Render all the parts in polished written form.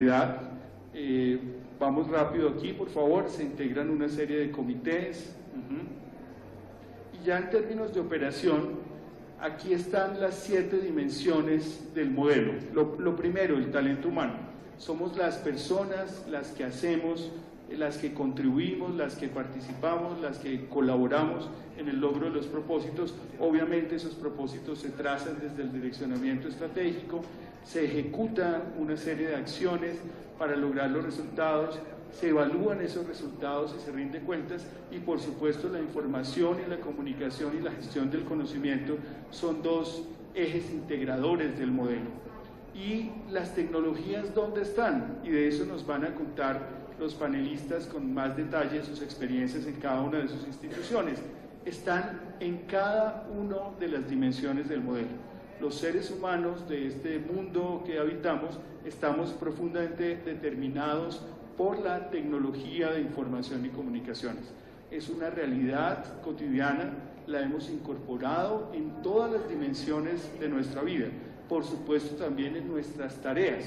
Eh, Vamos rápido aquí, por favor. Se integran una serie de comités. Y ya en términos de operación, aquí están las 7 dimensiones del modelo. Lo primero, el talento humano. Somos las personas las que hacemos, las que contribuimos, las que participamos, las que colaboramos en el logro de los propósitos. Obviamente esos propósitos se trazan desde el direccionamiento estratégico, se ejecutan una serie de acciones para lograr los resultados, se evalúan esos resultados y se rinde cuentas, y por supuesto la información y la comunicación y la gestión del conocimiento son 2 ejes integradores del modelo. Y las tecnologías, ¿dónde están? Y de eso nos van a contar los panelistas con más detalle sus experiencias en cada una de sus instituciones. Están en cada una de las dimensiones del modelo. Los seres humanos de este mundo que habitamos estamos profundamente determinados por la tecnología de información y comunicaciones. Es una realidad cotidiana, la hemos incorporado en todas las dimensiones de nuestra vida, por supuesto también en nuestras tareas.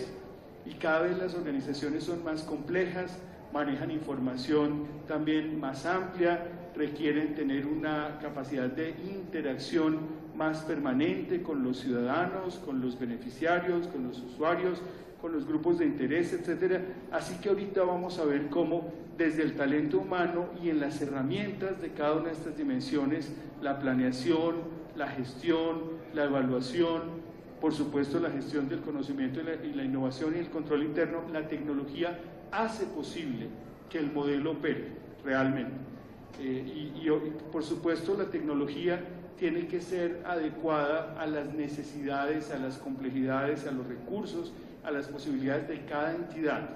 Y cada vez las organizaciones son más complejas, manejan información también más amplia, requieren tener una capacidad de interacción más permanente con los ciudadanos, con los beneficiarios, con los usuarios, con los grupos de interés, etcétera. Así que ahorita vamos a ver cómo desde el talento humano y en las herramientas de cada una de estas dimensiones, la planeación, la gestión, la evaluación, por supuesto la gestión del conocimiento y la innovación y el control interno, la tecnología hace posible que el modelo opere realmente. Y por supuesto la tecnología tiene que ser adecuada a las necesidades, a las complejidades, a los recursos, a las posibilidades de cada entidad.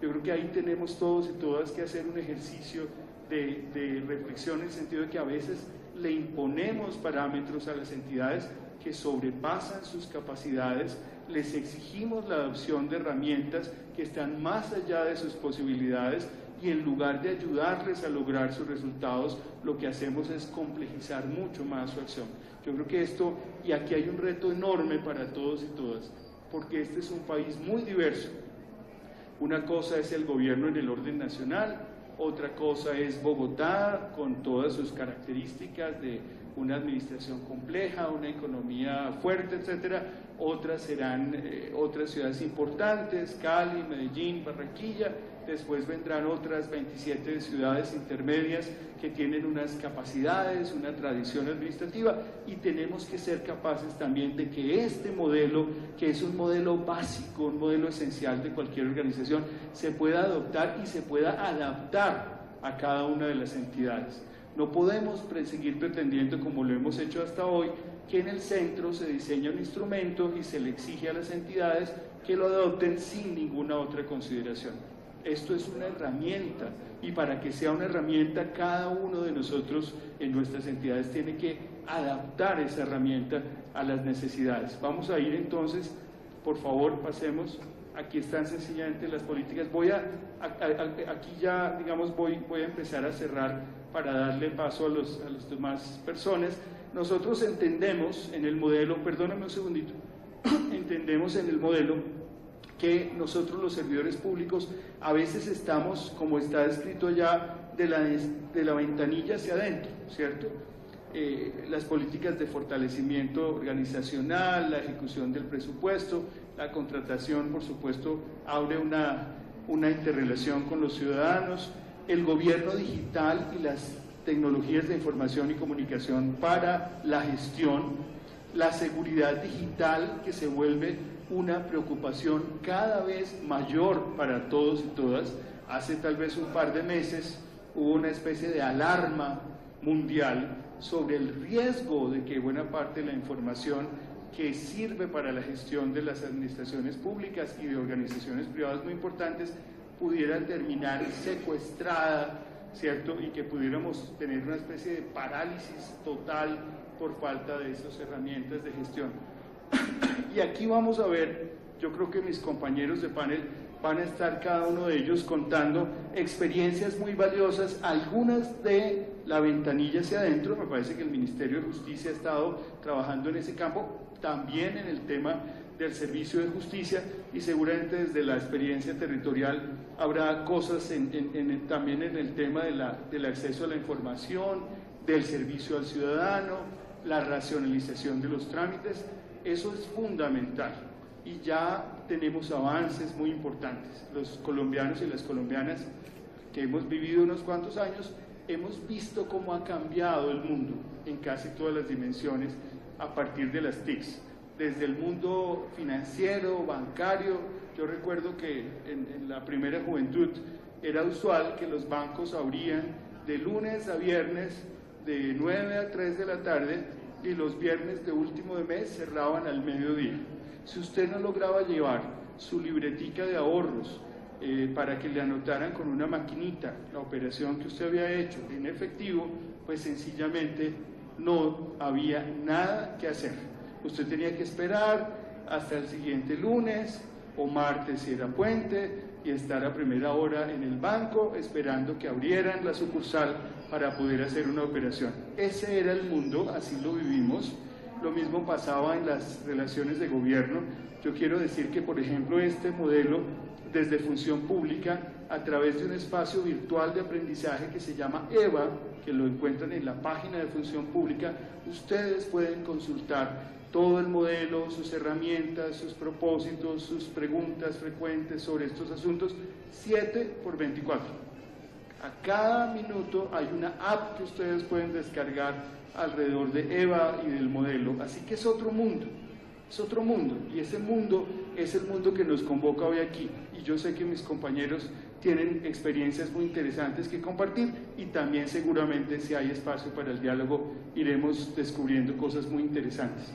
Yo creo que ahí tenemos todos y todas que hacer un ejercicio de reflexión en el sentido de que a veces le imponemos parámetros a las entidades que sobrepasan sus capacidades, les exigimos la adopción de herramientas que están más allá de sus posibilidades, y en lugar de ayudarles a lograr sus resultados, lo que hacemos es complejizar mucho más su acción. Yo creo que esto, y aquí hay un reto enorme para todos y todas, porque este es un país muy diverso. Una cosa es el gobierno en el orden nacional, otra cosa es Bogotá, con todas sus características de una administración compleja, una economía fuerte, etcétera. Otras serán otras ciudades importantes, Cali, Medellín, Barranquilla. Después vendrán otras 27 ciudades intermedias que tienen unas capacidades, una tradición administrativa, y tenemos que ser capaces también de que este modelo, que es un modelo básico, un modelo esencial de cualquier organización, se pueda adoptar y se pueda adaptar a cada una de las entidades. No podemos seguir pretendiendo, como lo hemos hecho hasta hoy, que en el centro se diseña un instrumento y se le exige a las entidades que lo adopten sin ninguna otra consideración. Esto es una herramienta, y para que sea una herramienta, cada uno de nosotros en nuestras entidades tiene que adaptar esa herramienta a las necesidades. Vamos a ir entonces, por favor, pasemos. Aquí están sencillamente las políticas. Aquí ya, digamos, voy a empezar a cerrar para darle paso a las demás personas. Nosotros entendemos en el modelo, perdóname un segundito, entendemos en el modelo que nosotros los servidores públicos a veces estamos, como está escrito ya, de la ventanilla hacia adentro, ¿cierto? Las políticas de fortalecimiento organizacional, la ejecución del presupuesto, la contratación, por supuesto, abre una interrelación con los ciudadanos, el gobierno digital y las tecnologías de información y comunicación para la gestión, la seguridad digital, que se vuelve una preocupación cada vez mayor para todos y todas. Hace tal vez un par de meses hubo una especie de alarma mundial sobre el riesgo de que buena parte de la información que sirve para la gestión de las administraciones públicas y de organizaciones privadas muy importantes pudiera terminar secuestrada, ¿cierto? Y que pudiéramos tener una especie de parálisis total por falta de esas herramientas de gestión. Y aquí vamos a ver, yo creo que mis compañeros de panel van a estar cada uno de ellos contando experiencias muy valiosas, algunas de la ventanilla hacia adentro. Me parece que el Ministerio de Justicia ha estado trabajando en ese campo, también en el tema del servicio de justicia, y seguramente desde la experiencia territorial habrá cosas también en el tema del acceso a la información, del servicio al ciudadano, la racionalización de los trámites. Eso es fundamental y ya tenemos avances muy importantes. Los colombianos y las colombianas que hemos vivido unos cuantos años hemos visto cómo ha cambiado el mundo en casi todas las dimensiones a partir de las TICs. Desde el mundo financiero, bancario, yo recuerdo que en la primera juventud era usual que los bancos abrían de lunes a viernes de 9 a 3 de la tarde y los viernes de último de mes cerraban al mediodía. Si usted no lograba llevar su libretica de ahorros para que le anotaran con una maquinita la operación que usted había hecho en efectivo, pues sencillamente no había nada que hacer. Usted tenía que esperar hasta el siguiente lunes o martes si era puente y estar a primera hora en el banco esperando que abrieran la sucursal para poder hacer una operación. Ese era el mundo, así lo vivimos. Lo mismo pasaba en las relaciones de gobierno. Yo quiero decir que, por ejemplo, este modelo desde Función Pública, a través de un espacio virtual de aprendizaje que se llama EVA, que lo encuentran en la página de Función Pública, ustedes pueden consultar todo el modelo, sus herramientas, sus propósitos, sus preguntas frecuentes sobre estos asuntos, 7×24. A cada minuto hay una app que ustedes pueden descargar alrededor de EVA y del modelo, así que es otro mundo, y ese mundo es el mundo que nos convoca hoy aquí, y yo sé que mis compañeros tienen experiencias muy interesantes que compartir, y también seguramente si hay espacio para el diálogo iremos descubriendo cosas muy interesantes.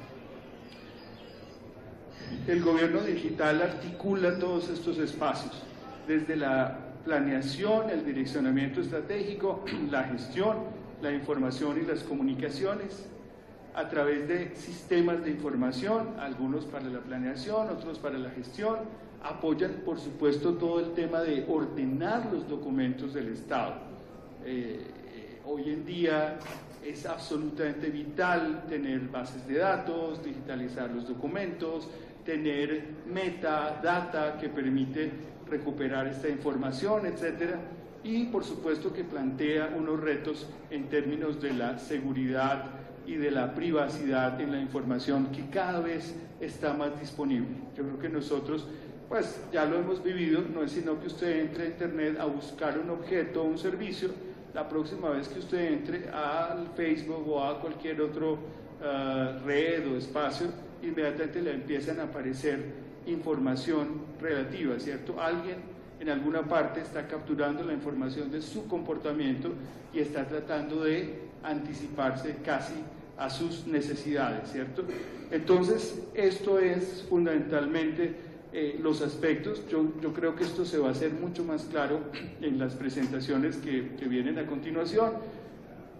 El gobierno digital articula todos estos espacios, desde la planeación, el direccionamiento estratégico, la gestión, la información y las comunicaciones, a través de sistemas de información, algunos para la planeación, otros para la gestión. Apoyan, por supuesto, todo el tema de ordenar los documentos del Estado. Hoy en día es absolutamente vital tener bases de datos, digitalizar los documentos, tener metadata que permite recuperar esta información, etcétera, y por supuesto que plantea unos retos en términos de la seguridad y de la privacidad en la información que cada vez está más disponible. Yo creo que nosotros pues ya lo hemos vivido, no es sino que usted entre a internet a buscar un objeto o un servicio, la próxima vez que usted entre al Facebook o a cualquier otro red o espacio, inmediatamente le empiezan a aparecer información relativa, ¿cierto? Alguien en alguna parte está capturando la información de su comportamiento y está tratando de anticiparse casi a sus necesidades, ¿cierto? Entonces, esto es fundamentalmente los aspectos. Yo creo que esto se va a hacer mucho más claro en las presentaciones que vienen a continuación,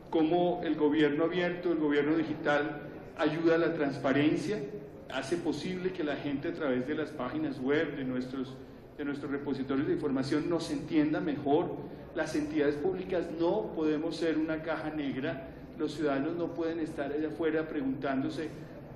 cómo el gobierno abierto, el gobierno digital ayuda a la transparencia, hace posible que la gente a través de las páginas web de nuestros repositorios de información nos entienda mejor. Las entidades públicas no podemos ser una caja negra, los ciudadanos no pueden estar allá afuera preguntándose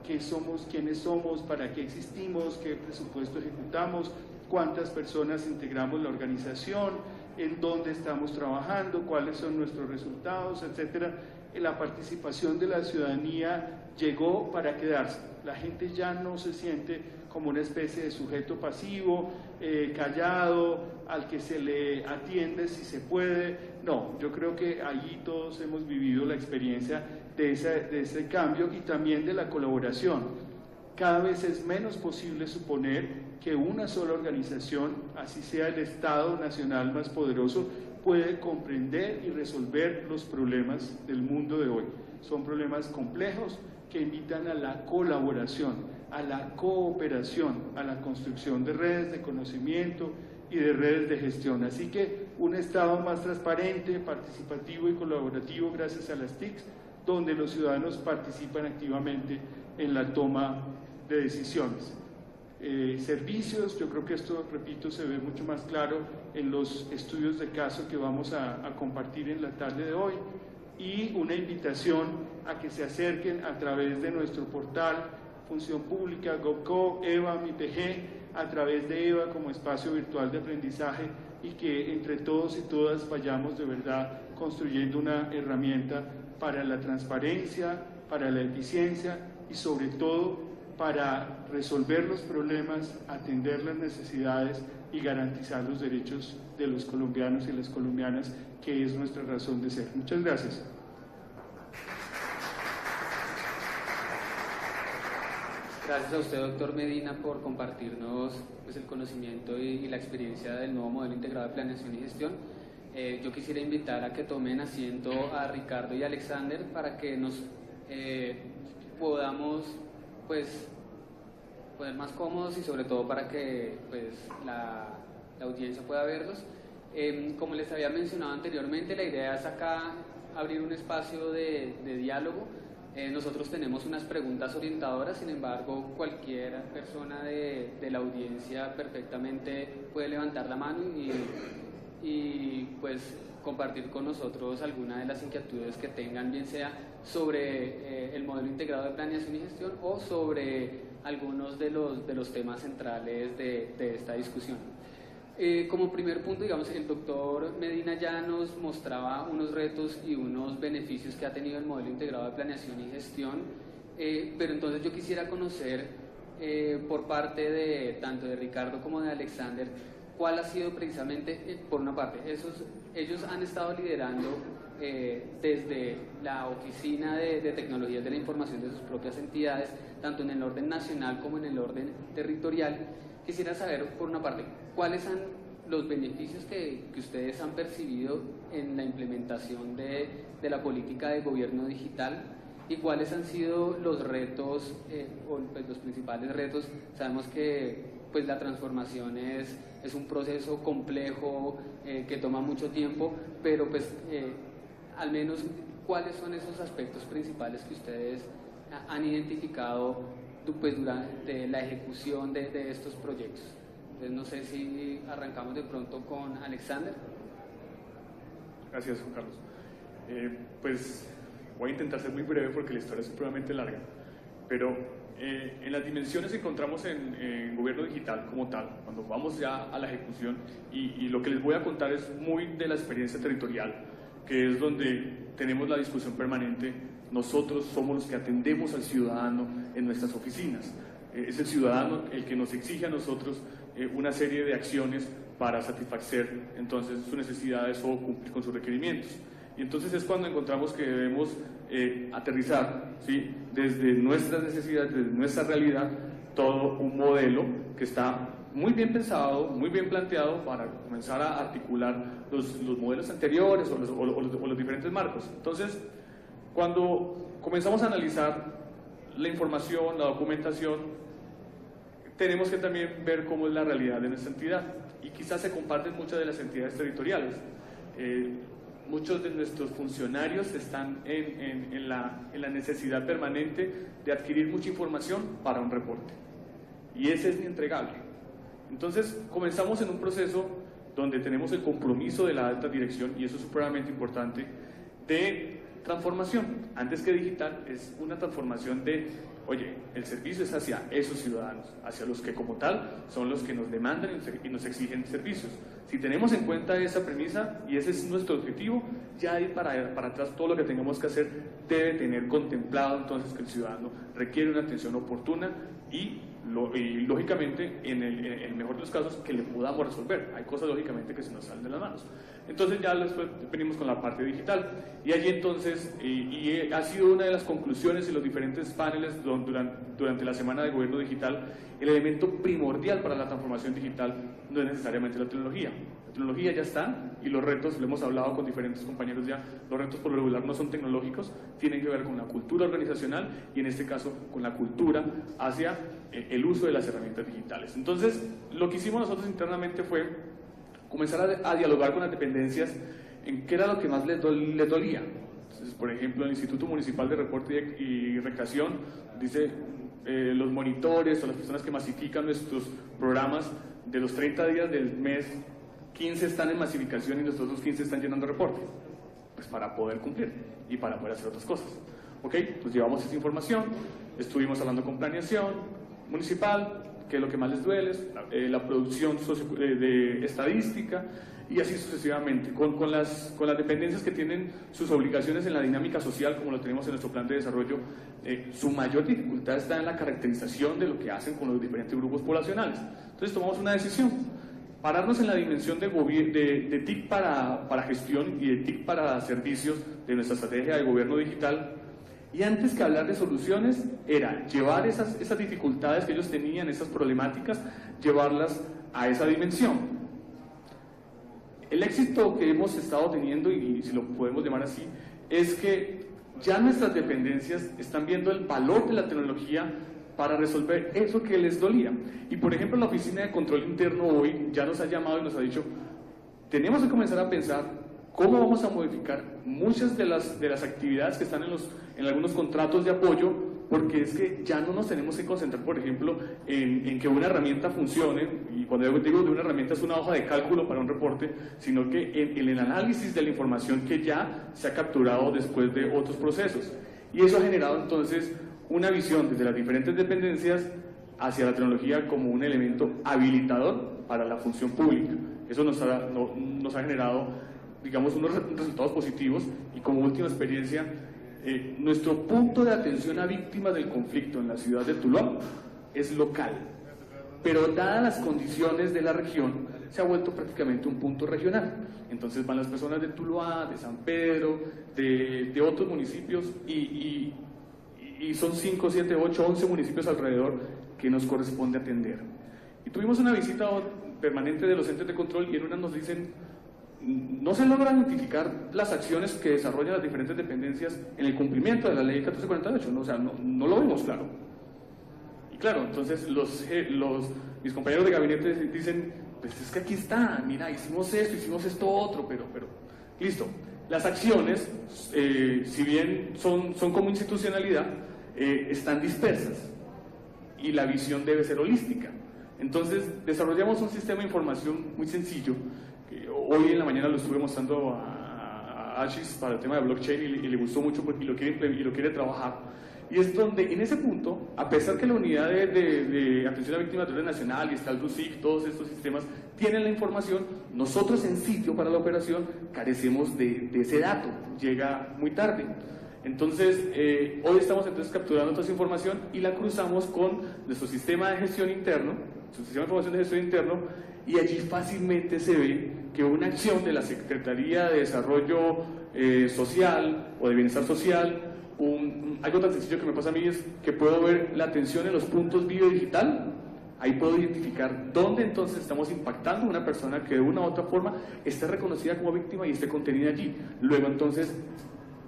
qué somos, quiénes somos, para qué existimos, qué presupuesto ejecutamos, cuántas personas integramos la organización, en dónde estamos trabajando, cuáles son nuestros resultados, etcétera. La participación de la ciudadanía llegó para quedarse. La gente ya no se siente como una especie de sujeto pasivo, callado, al que se le atiende si se puede. No, yo creo que allí todos hemos vivido la experiencia de ese cambio y también de la colaboración. Cada vez es menos posible suponer que una sola organización, así sea el Estado nacional más poderoso, puede comprender y resolver los problemas del mundo de hoy. Son problemas complejos que invitan a la colaboración, a la cooperación, a la construcción de redes de conocimiento y de redes de gestión. Así que un Estado más transparente, participativo y colaborativo gracias a las TICs, donde los ciudadanos participan activamente en la toma de decisiones. Servicios, yo creo que esto, repito, se ve mucho más claro en los estudios de caso que vamos a compartir en la tarde de hoy, y una invitación a que se acerquen a través de nuestro portal Función Pública, GovCo, EVA, MITG, a través de EVA como espacio virtual de aprendizaje, y que entre todos y todas vayamos de verdad construyendo una herramienta para la transparencia, para la eficiencia y sobre todo para resolver los problemas, atender las necesidades y garantizar los derechos de los colombianos y las colombianas, que es nuestra razón de ser. Muchas gracias. Gracias a usted, doctor Medina, por compartirnos pues, el conocimiento y la experiencia del nuevo modelo integrado de planeación y gestión. Yo quisiera invitar a que tomen asiento a Ricardo y Alexander para que nos podamos pues, poner más cómodos y sobre todo para que pues, la audiencia pueda verlos. Como les había mencionado anteriormente, la idea es acá abrir un espacio de diálogo. Nosotros tenemos unas preguntas orientadoras, sin embargo, cualquier persona de la audiencia perfectamente puede levantar la mano y pues compartir con nosotros alguna de las inquietudes que tengan, bien sea sobre el modelo integrado de planeación y gestión o sobre algunos de los temas centrales de esta discusión. Como primer punto, digamos, el doctor Medina ya nos mostraba unos retos y unos beneficios que ha tenido el modelo integrado de planeación y gestión, pero entonces yo quisiera conocer por parte de tanto de Ricardo como de Alexander, cuál ha sido precisamente, por una parte, ellos han estado liderando desde la Oficina de Tecnologías de la Información de sus propias entidades, tanto en el orden nacional como en el orden territorial. Quisiera saber, por una parte, cuáles son los beneficios que ustedes han percibido en la implementación de la política de gobierno digital y cuáles han sido los retos o pues, los principales retos. Sabemos que pues, la transformación es un proceso complejo que toma mucho tiempo, pero pues al menos cuáles son esos aspectos principales que ustedes han identificado pues, durante la ejecución de estos proyectos. Entonces, no sé si arrancamos de pronto con Alexander. Gracias, Juan Carlos. Pues voy a intentar ser muy breve porque la historia es supremamente larga, pero en las dimensiones que encontramos en gobierno digital como tal, cuando vamos ya a la ejecución, y lo que les voy a contar es muy de la experiencia territorial, que es donde tenemos la discusión permanente. Nosotros somos los que atendemos al ciudadano en nuestras oficinas. Es el ciudadano el que nos exige a nosotros una serie de acciones para satisfacer entonces sus necesidades o cumplir con sus requerimientos. Y entonces es cuando encontramos que debemos aterrizar, ¿sí?, desde nuestras necesidades, desde nuestra realidad, todo un modelo que está muy bien pensado, muy bien planteado para comenzar a articular los modelos anteriores o los diferentes marcos. Entonces, cuando comenzamos a analizar la información, la documentación, tenemos que también ver cómo es la realidad de nuestra entidad, y quizás se comparten muchas de las entidades territoriales. Muchos de nuestros funcionarios están en la necesidad permanente de adquirir mucha información para un reporte, y ese es inentregable. Entonces comenzamos en un proceso donde tenemos el compromiso de la alta dirección, y eso es supremamente importante, de transformación. Antes que digital, es una transformación de, oye, el servicio es hacia esos ciudadanos, hacia los que como tal son los que nos demandan y nos exigen servicios. Si tenemos en cuenta esa premisa y ese es nuestro objetivo, ya ahí para atrás todo lo que tengamos que hacer debe tener contemplado entonces que el ciudadano requiere una atención oportuna y lógicamente en el mejor de los casos que le podamos resolver. Hay cosas lógicamente que se nos salen de las manos. Entonces ya después venimos con la parte digital, y allí entonces y ha sido una de las conclusiones en los diferentes paneles durante la semana de gobierno digital. El elemento primordial para la transformación digital no es necesariamente la tecnología. La tecnología ya está, y los retos, lo hemos hablado con diferentes compañeros ya, los retos por lo regular no son tecnológicos, tienen que ver con la cultura organizacional y en este caso con la cultura hacia el uso de las herramientas digitales. Entonces, lo que hicimos nosotros internamente fue comenzar a dialogar con las dependencias en qué era lo que más les dolía. Entonces, por ejemplo, el Instituto Municipal de Reporte y Recreación dice, los monitores o las personas que masifican nuestros programas, de los 30 días del mes, 15 están en masificación y los otros 15 están llenando reportes, pues para poder cumplir y para poder hacer otras cosas. ¿Ok? Pues llevamos esta información, estuvimos hablando con planeación municipal, que es lo que más les duele, la producción de estadística, y así sucesivamente, con las dependencias que tienen sus obligaciones en la dinámica social, como lo tenemos en nuestro plan de desarrollo. Su mayor dificultad está en la caracterización de lo que hacen con los diferentes grupos poblacionales. Entonces tomamos una decisión, pararnos en la dimensión de TIC para gestión y de TIC para servicios de nuestra estrategia de gobierno digital, y antes que hablar de soluciones, era llevar esas dificultades que ellos tenían, esas problemáticas, llevarlas a esa dimensión. El éxito que hemos estado teniendo, y si lo podemos llamar así, es que ya nuestras dependencias están viendo el valor de la tecnología para resolver eso que les dolía. Y por ejemplo, la Oficina de Control Interno hoy ya nos ha llamado y nos ha dicho, tenemos que comenzar a pensar cómo vamos a modificar muchas de las actividades que están en algunos contratos de apoyo, porque es que ya no nos tenemos que concentrar, por ejemplo, en que una herramienta funcione, y cuando yo digo de una herramienta es una hoja de cálculo para un reporte, sino que en el análisis de la información que ya se ha capturado después de otros procesos. Y eso ha generado entonces una visión desde las diferentes dependencias hacia la tecnología como un elemento habilitador para la función pública. Eso nos ha generado, digamos, unos resultados positivos, y como última experiencia, nuestro punto de atención a víctimas del conflicto en la ciudad de Tuluá es local, pero dadas las condiciones de la región, se ha vuelto prácticamente un punto regional. Entonces van las personas de Tuluá, de San Pedro, de otros municipios, y son 5, 7, 8, 11 municipios alrededor que nos corresponde atender. Y tuvimos una visita permanente de los entes de control, y en una nos dicen, no se logran identificar las acciones que desarrollan las diferentes dependencias en el cumplimiento de la ley 1448, ¿no? O sea, no lo vemos claro. Y claro, entonces mis compañeros de gabinete dicen, pues es que aquí está, mira, hicimos esto otro, pero listo. Las acciones, si bien son como institucionalidad, están dispersas, y la visión debe ser holística. Entonces desarrollamos un sistema de información muy sencillo. Hoy en la mañana lo estuve mostrando a Ashis para el tema de blockchain, y le gustó mucho y lo quiere trabajar. Y es donde, en ese punto, a pesar que la unidad de atención a víctimas de orden nacional y está el RUSIC, todos estos sistemas tienen la información, nosotros en sitio para la operación carecemos de ese dato, llega muy tarde. Entonces, hoy estamos entonces capturando toda esa información y la cruzamos con nuestro sistema de gestión interno, su sistema de información de gestión interno, y allí fácilmente se ve que una acción de la Secretaría de Desarrollo Social o de Bienestar Social, algo tan sencillo que me pasa a mí es que puedo ver la atención en los puntos biodigital. Ahí puedo identificar dónde entonces estamos impactando a una persona que de una u otra forma esté reconocida como víctima y esté contenida allí. Luego entonces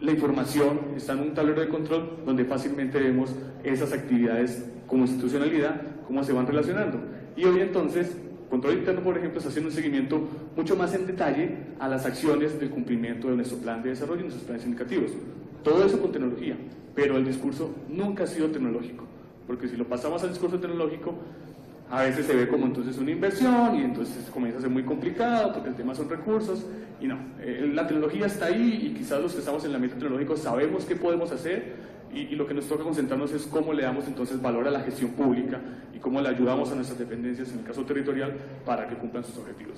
la información está en un tablero de control donde fácilmente vemos esas actividades como institucionalidad, cómo se van relacionando. Y hoy entonces Control Interno, por ejemplo, está haciendo un seguimiento mucho más en detalle a las acciones del cumplimiento de nuestro plan de desarrollo y nuestros planes indicativos. Todo eso con tecnología, pero el discurso nunca ha sido tecnológico, porque si lo pasamos al discurso tecnológico, a veces se ve como entonces una inversión, y entonces comienza a ser muy complicado, porque el tema son recursos, y no, la tecnología está ahí, y quizás los que estamos en el ambiente tecnológico sabemos qué podemos hacer, y lo que nos toca concentrarnos es cómo le damos entonces valor a la gestión pública y cómo le ayudamos a nuestras dependencias, en el caso territorial, para que cumplan sus objetivos.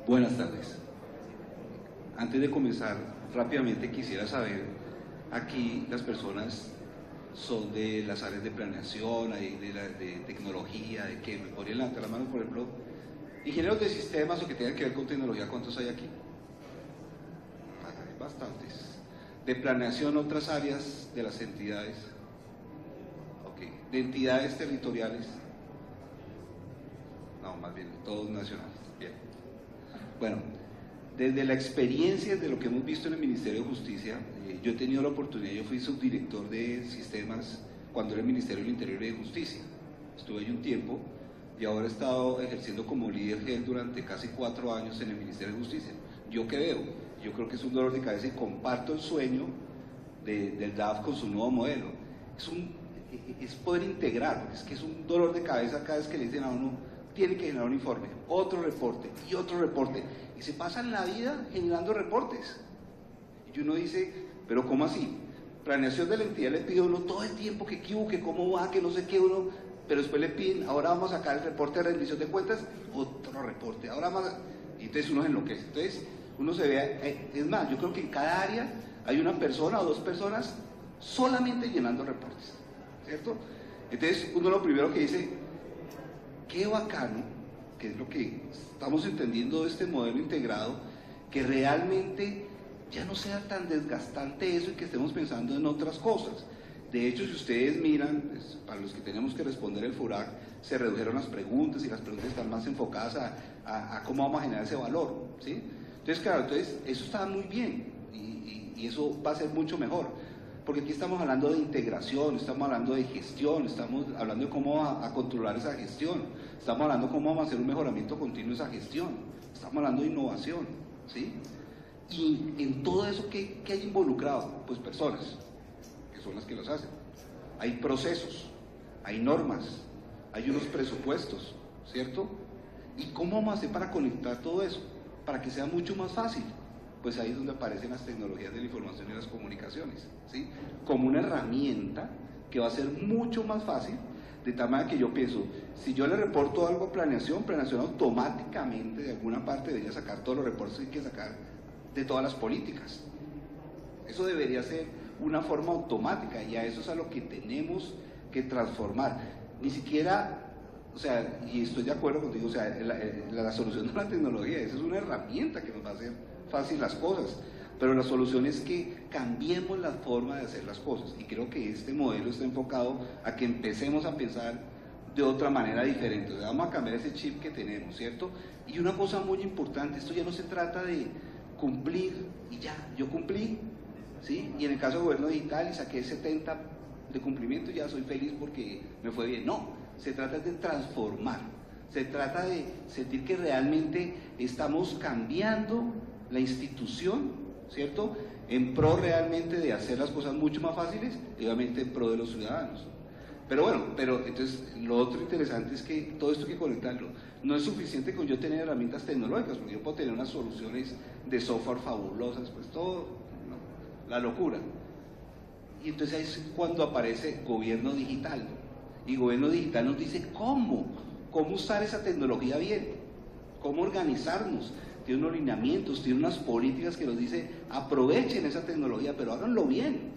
Buenas tardes. Antes de comenzar, rápidamente quisiera saber, aquí las personas son de las áreas de planeación, de tecnología, de qué, me podrían levantar la mano, por ejemplo, ingenieros de sistemas o que tengan que ver con tecnología, ¿cuántos hay aquí? Hay bastantes. De planeación, otras áreas de las entidades, okay. De entidades territoriales, no, más bien, todos nacionales, bien. Bueno, desde la experiencia de lo que hemos visto en el Ministerio de Justicia, yo he tenido la oportunidad, yo fui subdirector de sistemas cuando era el Ministerio del Interior y de Justicia, estuve ahí un tiempo y ahora he estado ejerciendo como líder GEL durante casi 4 años en el Ministerio de Justicia. ¿Yo qué veo? Yo creo que es un dolor de cabeza y comparto el sueño del DAF con su nuevo modelo. Es poder integrar, es que es un dolor de cabeza cada vez que le dicen a uno, tiene que generar un informe, otro reporte y otro reporte, y se pasan la vida generando reportes. Y uno dice, pero ¿cómo así? planeación de la entidad le pide a uno todo el tiempo que cómo va, que no sé qué uno, pero después le piden, ahora vamos a sacar el reporte de rendición de cuentas, otro reporte, ahora más, y entonces uno se enloquece. Entonces uno se ve, es más, yo creo que en cada área hay una persona o dos personas solamente llenando reportes, ¿cierto? Entonces uno lo primero que dice, qué bacano, que es lo que estamos entendiendo de este modelo integrado, que realmente ya no sea tan desgastante eso y que estemos pensando en otras cosas. De hecho, si ustedes miran, pues, para los que tenemos que responder el FURAC, se redujeron las preguntas y las preguntas están más enfocadas a cómo vamos a generar ese valor, ¿sí? Entonces, claro, eso está muy bien y eso va a ser mucho mejor, porque aquí estamos hablando de integración, estamos hablando de gestión, estamos hablando de cómo a controlar esa gestión, estamos hablando de cómo vamos a hacer un mejoramiento continuo de esa gestión, estamos hablando de innovación, ¿sí? Y en todo eso, ¿qué hay involucrado? Pues personas, que son las que los hacen. Hay procesos, hay normas, hay unos presupuestos, ¿cierto? ¿Y cómo vamos a hacer para conectar todo eso? Para que sea mucho más fácil. Pues ahí es donde aparecen las tecnologías de la información y las comunicaciones, ¿sí? Como una herramienta que va a ser mucho más fácil, de tal manera que yo pienso, si yo le reporto algo a planeación automáticamente de alguna parte debería sacar todos los reportes que hay que sacar de todas las políticas. Eso debería ser una forma automática y a eso es a lo que tenemos que transformar. Ni siquiera, o sea, y estoy de acuerdo contigo, o sea, la solución no es la tecnología, esa es una herramienta que nos va a hacer fácil las cosas, pero la solución es que cambiemos la forma de hacer las cosas y creo que este modelo está enfocado a que empecemos a pensar de otra manera diferente. O sea, vamos a cambiar ese chip que tenemos, ¿cierto? Y una cosa muy importante, esto ya no se trata de cumplir y ya, yo cumplí, ¿sí? Y en el caso del gobierno digital y saqué 70 de cumplimiento, ya soy feliz porque me fue bien. No, se trata de transformar, se trata de sentir que realmente estamos cambiando la institución, ¿cierto? En pro realmente de hacer las cosas mucho más fáciles y obviamente en pro de los ciudadanos. Pero bueno, entonces lo otro interesante es que todo esto hay que conectarlo. No es suficiente con yo tener herramientas tecnológicas, porque yo puedo tener unas soluciones de software fabulosas, pues todo, ¿no? La locura. Y entonces ahí es cuando aparece gobierno digital. Y gobierno digital nos dice cómo usar esa tecnología bien, cómo organizarnos. Tiene unos lineamientos, tiene unas políticas que nos dice aprovechen esa tecnología, pero háganlo bien,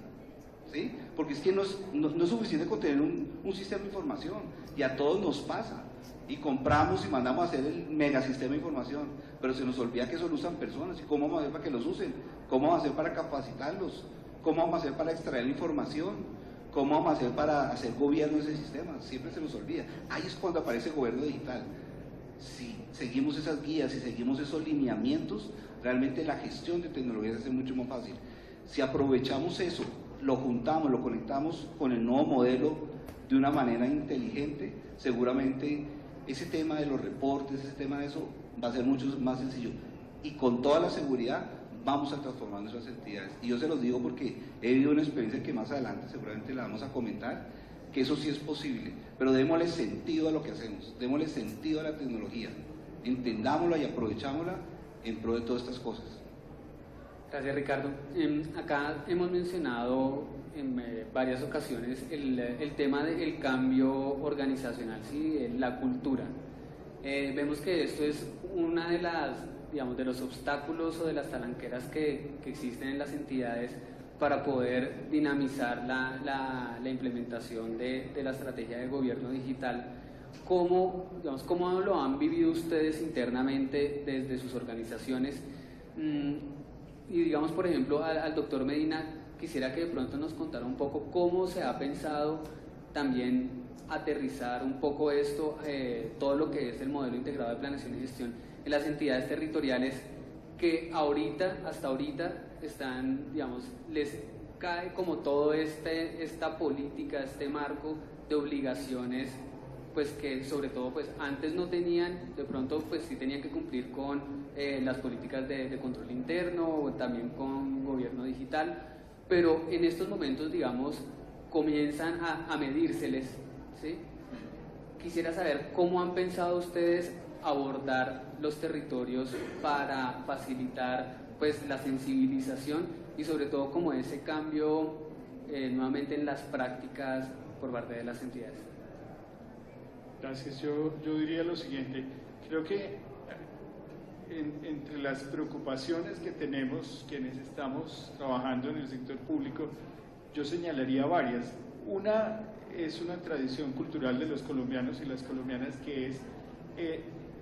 ¿sí? Porque es que no es suficiente con tener un sistema de información, y a todos nos pasa, y compramos y mandamos a hacer el megasistema de información, pero se nos olvida que eso lo usan personas, y cómo vamos a hacer para que los usen, cómo vamos a hacer para capacitarlos, cómo vamos a hacer para extraer la información, cómo vamos a hacer para hacer gobierno de ese sistema, siempre se nos olvida. Ahí es cuando aparece el gobierno digital. Si seguimos esas guías, si seguimos esos lineamientos, realmente la gestión de tecnologías se hace mucho más fácil. Si aprovechamos eso, lo juntamos, lo conectamos con el nuevo modelo de una manera inteligente, seguramente ese tema de los reportes, ese tema de eso va a ser mucho más sencillo. Y con toda la seguridad vamos a transformar nuestras entidades. Y yo se los digo porque he vivido una experiencia que más adelante seguramente la vamos a comentar, que eso sí es posible, pero démosle sentido a lo que hacemos, démosle sentido a la tecnología, entendámosla y aprovechámosla en pro de todas estas cosas. Gracias, Ricardo. Acá hemos mencionado en varias ocasiones el tema del cambio organizacional, ¿sí? La cultura. Vemos que esto es una de las, digamos, de los obstáculos o de las talanqueras que existen en las entidades para poder dinamizar la implementación de la estrategia de gobierno digital. ¿Cómo lo han vivido ustedes internamente desde sus organizaciones? Y digamos, por ejemplo, al doctor Medina, quisiera que de pronto nos contara un poco cómo se ha pensado también aterrizar un poco esto, todo lo que es el modelo integrado de planeación y gestión en las entidades territoriales que hasta ahorita están, digamos, les cae como todo esta política, este marco de obligaciones, pues que sobre todo pues antes no tenían, de pronto pues sí tenían que cumplir con las políticas de control interno o también con gobierno digital, pero en estos momentos, digamos, comienzan a medírseles, ¿sí? Quisiera saber cómo han pensado ustedes abordar los territorios para facilitar pues la sensibilización y sobre todo como ese cambio nuevamente en las prácticas por parte de las entidades. Gracias. Yo diría lo siguiente, creo que entre las preocupaciones que tenemos quienes estamos trabajando en el sector público, yo señalaría varias. Una es una tradición cultural de los colombianos y las colombianas, que es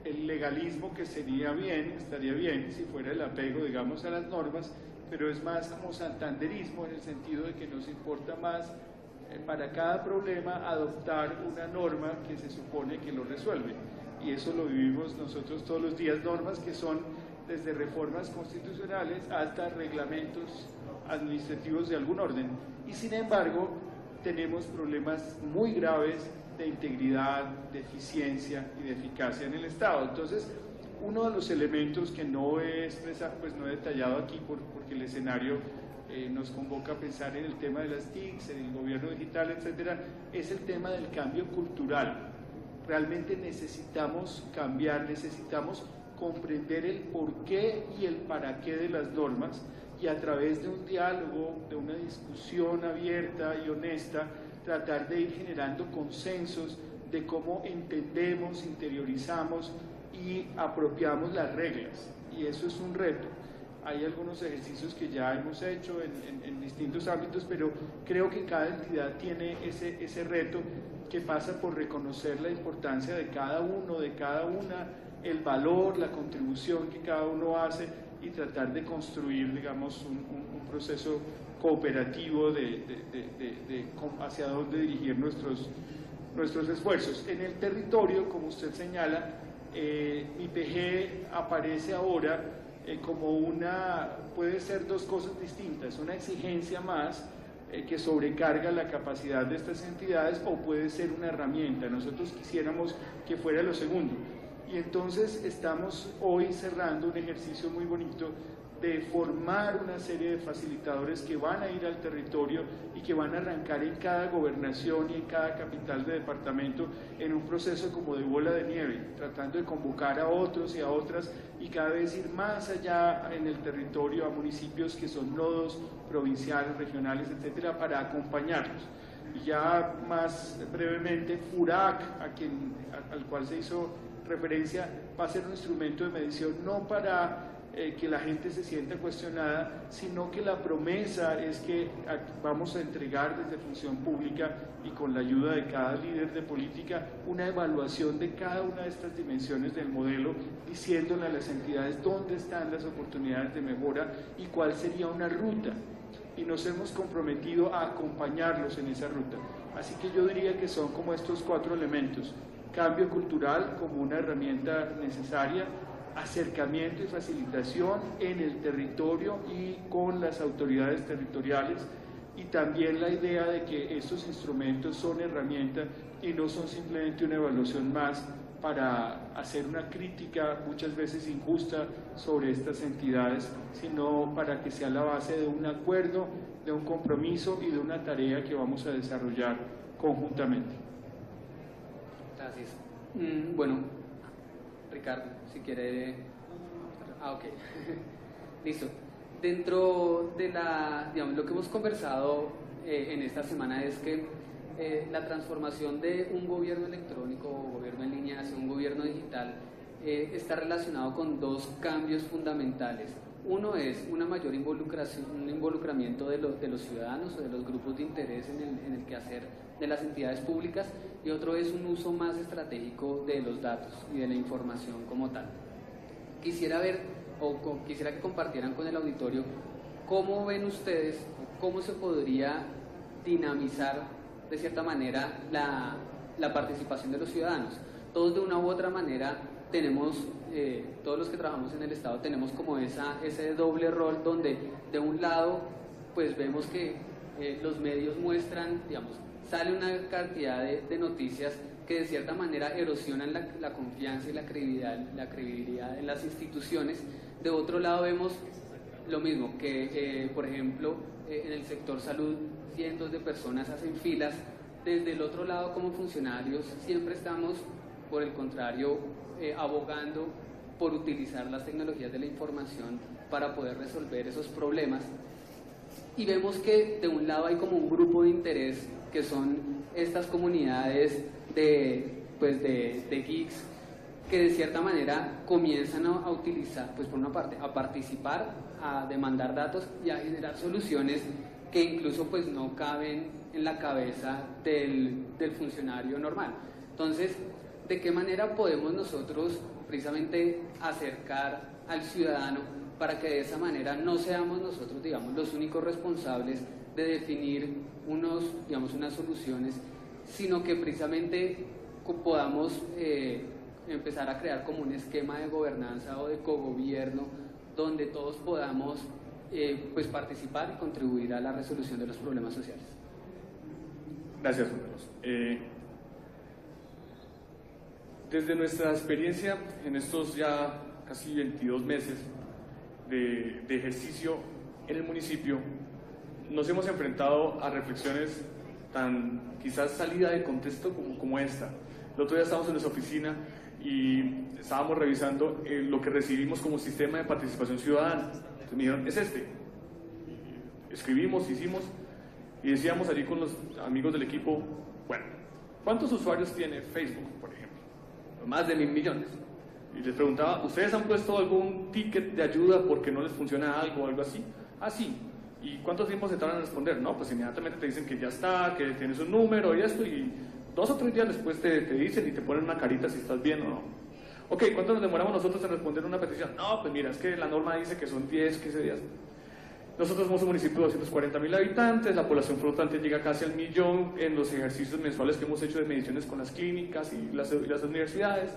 el legalismo, que estaría bien si fuera el apego, digamos, a las normas, pero es más como santanderismo, en el sentido de que nos importa más para cada problema adoptar una norma que se supone que lo resuelve, y eso lo vivimos nosotros todos los días, normas que son desde reformas constitucionales hasta reglamentos administrativos de algún orden, y sin embargo tenemos problemas muy graves de integridad, de eficiencia y de eficacia en el Estado. Entonces, uno de los elementos que no he expresado, pues no he detallado aquí porque el escenario nos convoca a pensar en el tema de las TICs, en el gobierno digital, etcétera, es el tema del cambio cultural. Realmente necesitamos cambiar, necesitamos comprender el porqué y el para qué de las normas, y a través de un diálogo, de una discusión abierta y honesta, tratar de ir generando consensos de cómo entendemos, interiorizamos y apropiamos las reglas, y eso es un reto. Hay algunos ejercicios que ya hemos hecho en distintos ámbitos, pero creo que cada entidad tiene ese reto, que pasa por reconocer la importancia de cada uno, de cada una, el valor, la contribución que cada uno hace, y tratar de construir, digamos, un proceso cooperativo hacia dónde dirigir nuestros esfuerzos. En el territorio, como usted señala, IPG aparece ahora como puede ser dos cosas distintas, una exigencia más que sobrecarga la capacidad de estas entidades, o puede ser una herramienta. Nosotros quisiéramos que fuera lo segundo, y entonces estamos hoy cerrando un ejercicio muy bonito de formar una serie de facilitadores que van a ir al territorio y que van a arrancar en cada gobernación y en cada capital de departamento en un proceso como de bola de nieve, tratando de convocar a otros y a otras, y cada vez ir más allá en el territorio, a municipios que son nodos provinciales, regionales, etcétera, para acompañarlos. Y ya más brevemente, FURAC, al cual se hizo referencia, va a ser un instrumento de medición no para que la gente se sienta cuestionada, sino que la promesa es que vamos a entregar desde Función Pública y con la ayuda de cada líder de política una evaluación de cada una de estas dimensiones del modelo, diciéndole a las entidades dónde están las oportunidades de mejora y cuál sería una ruta, y nos hemos comprometido a acompañarlos en esa ruta. Así que yo diría que son como estos 4 elementos: cambio cultural como una herramienta necesaria, acercamiento y facilitación en el territorio y con las autoridades territoriales, y también la idea de que estos instrumentos son herramientas y no son simplemente una evaluación más para hacer una crítica muchas veces injusta sobre estas entidades, sino para que sea la base de un acuerdo, de un compromiso y de una tarea que vamos a desarrollar conjuntamente. Gracias. Bueno, Ricardo, si quiere... ok. Listo. Dentro de lo que hemos conversado en esta semana es que la transformación de un gobierno electrónico o gobierno en línea hacia un gobierno digital está relacionado con 2 cambios fundamentales. Uno es una mayor un involucramiento de los ciudadanos o de los grupos de interés en el quehacer de las entidades públicas, y otro es un uso más estratégico de los datos y de la información como tal. Quisiera que compartieran con el auditorio cómo ven ustedes, cómo se podría dinamizar de cierta manera la participación de los ciudadanos. Todos de una u otra manera tenemos, todos los que trabajamos en el Estado tenemos como ese doble rol, donde de un lado pues vemos que los medios muestran, digamos, sale una cantidad de noticias que de cierta manera erosionan la confianza y la credibilidad en las instituciones. De otro lado vemos lo mismo, que por ejemplo en el sector salud cientos de personas hacen filas. Desde el otro lado, como funcionarios, siempre estamos, por el contrario, abogando por utilizar las tecnologías de la información para poder resolver esos problemas. y vemos que de un lado hay como un grupo de interés que son estas comunidades de geeks que de cierta manera comienzan a utilizar, pues por una parte, a participar, a demandar datos y a generar soluciones que incluso pues no caben en la cabeza del funcionario normal. Entonces, ¿de qué manera podemos nosotros precisamente acercar al ciudadano para que de esa manera no seamos nosotros, digamos, los únicos responsables de definir unas soluciones, sino que precisamente podamos empezar a crear como un esquema de gobernanza o de cogobierno donde todos podamos pues participar y contribuir a la resolución de los problemas sociales? Gracias, Juan Carlos. Desde nuestra experiencia en estos ya casi 22 meses de ejercicio en el municipio, nos hemos enfrentado a reflexiones tan quizás salida de contexto como esta. El otro día estábamos en nuestra oficina y estábamos revisando lo que recibimos como sistema de participación ciudadana. Entonces me dijeron, es este. Escribimos, hicimos y decíamos allí con los amigos del equipo, bueno, ¿cuántos usuarios tiene Facebook, por ejemplo? Más de 1.000 millones. Y les preguntaba, ¿ustedes han puesto algún ticket de ayuda porque no les funciona algo o algo así? Ah, sí. ¿Y cuánto tiempo se tardan en responder? No, pues inmediatamente te dicen que ya está, que tienes un número y esto, y 2 o 3 días después te dicen y te ponen una carita si estás bien o no. Ok, ¿cuánto nos demoramos nosotros en responder una petición? No, pues mira, es que la norma dice que son 10, 15 días. Nosotros somos un municipio de 240.000 habitantes, la población flotante llega casi al 1.000.000 en los ejercicios mensuales que hemos hecho de mediciones con las clínicas y las universidades.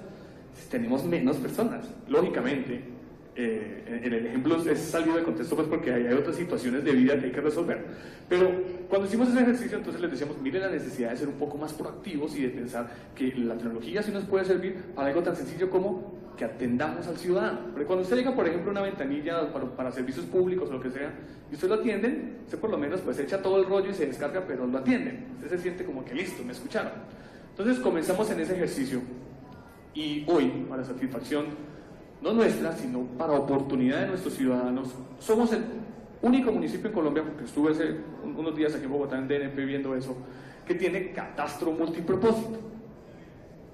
Tenemos menos personas, lógicamente. En el ejemplo es salido de contexto pues porque hay otras situaciones de vida que hay que resolver, pero cuando hicimos ese ejercicio entonces les decíamos, miren la necesidad de ser un poco más proactivos y de pensar que la tecnología sí nos puede servir para algo tan sencillo como que atendamos al ciudadano. Porque cuando usted llega por ejemplo a una ventanilla para servicios públicos o lo que sea y usted lo atienden, usted por lo menos pues echa todo el rollo y se descarga, pero lo atienden, usted se siente como que listo, me escucharon. Entonces comenzamos en ese ejercicio y hoy, para satisfacción no nuestra, sino para oportunidad de nuestros ciudadanos, somos el único municipio en Colombia, porque estuve hace unos días aquí en Bogotá en DNP viendo eso, que tiene catastro multipropósito.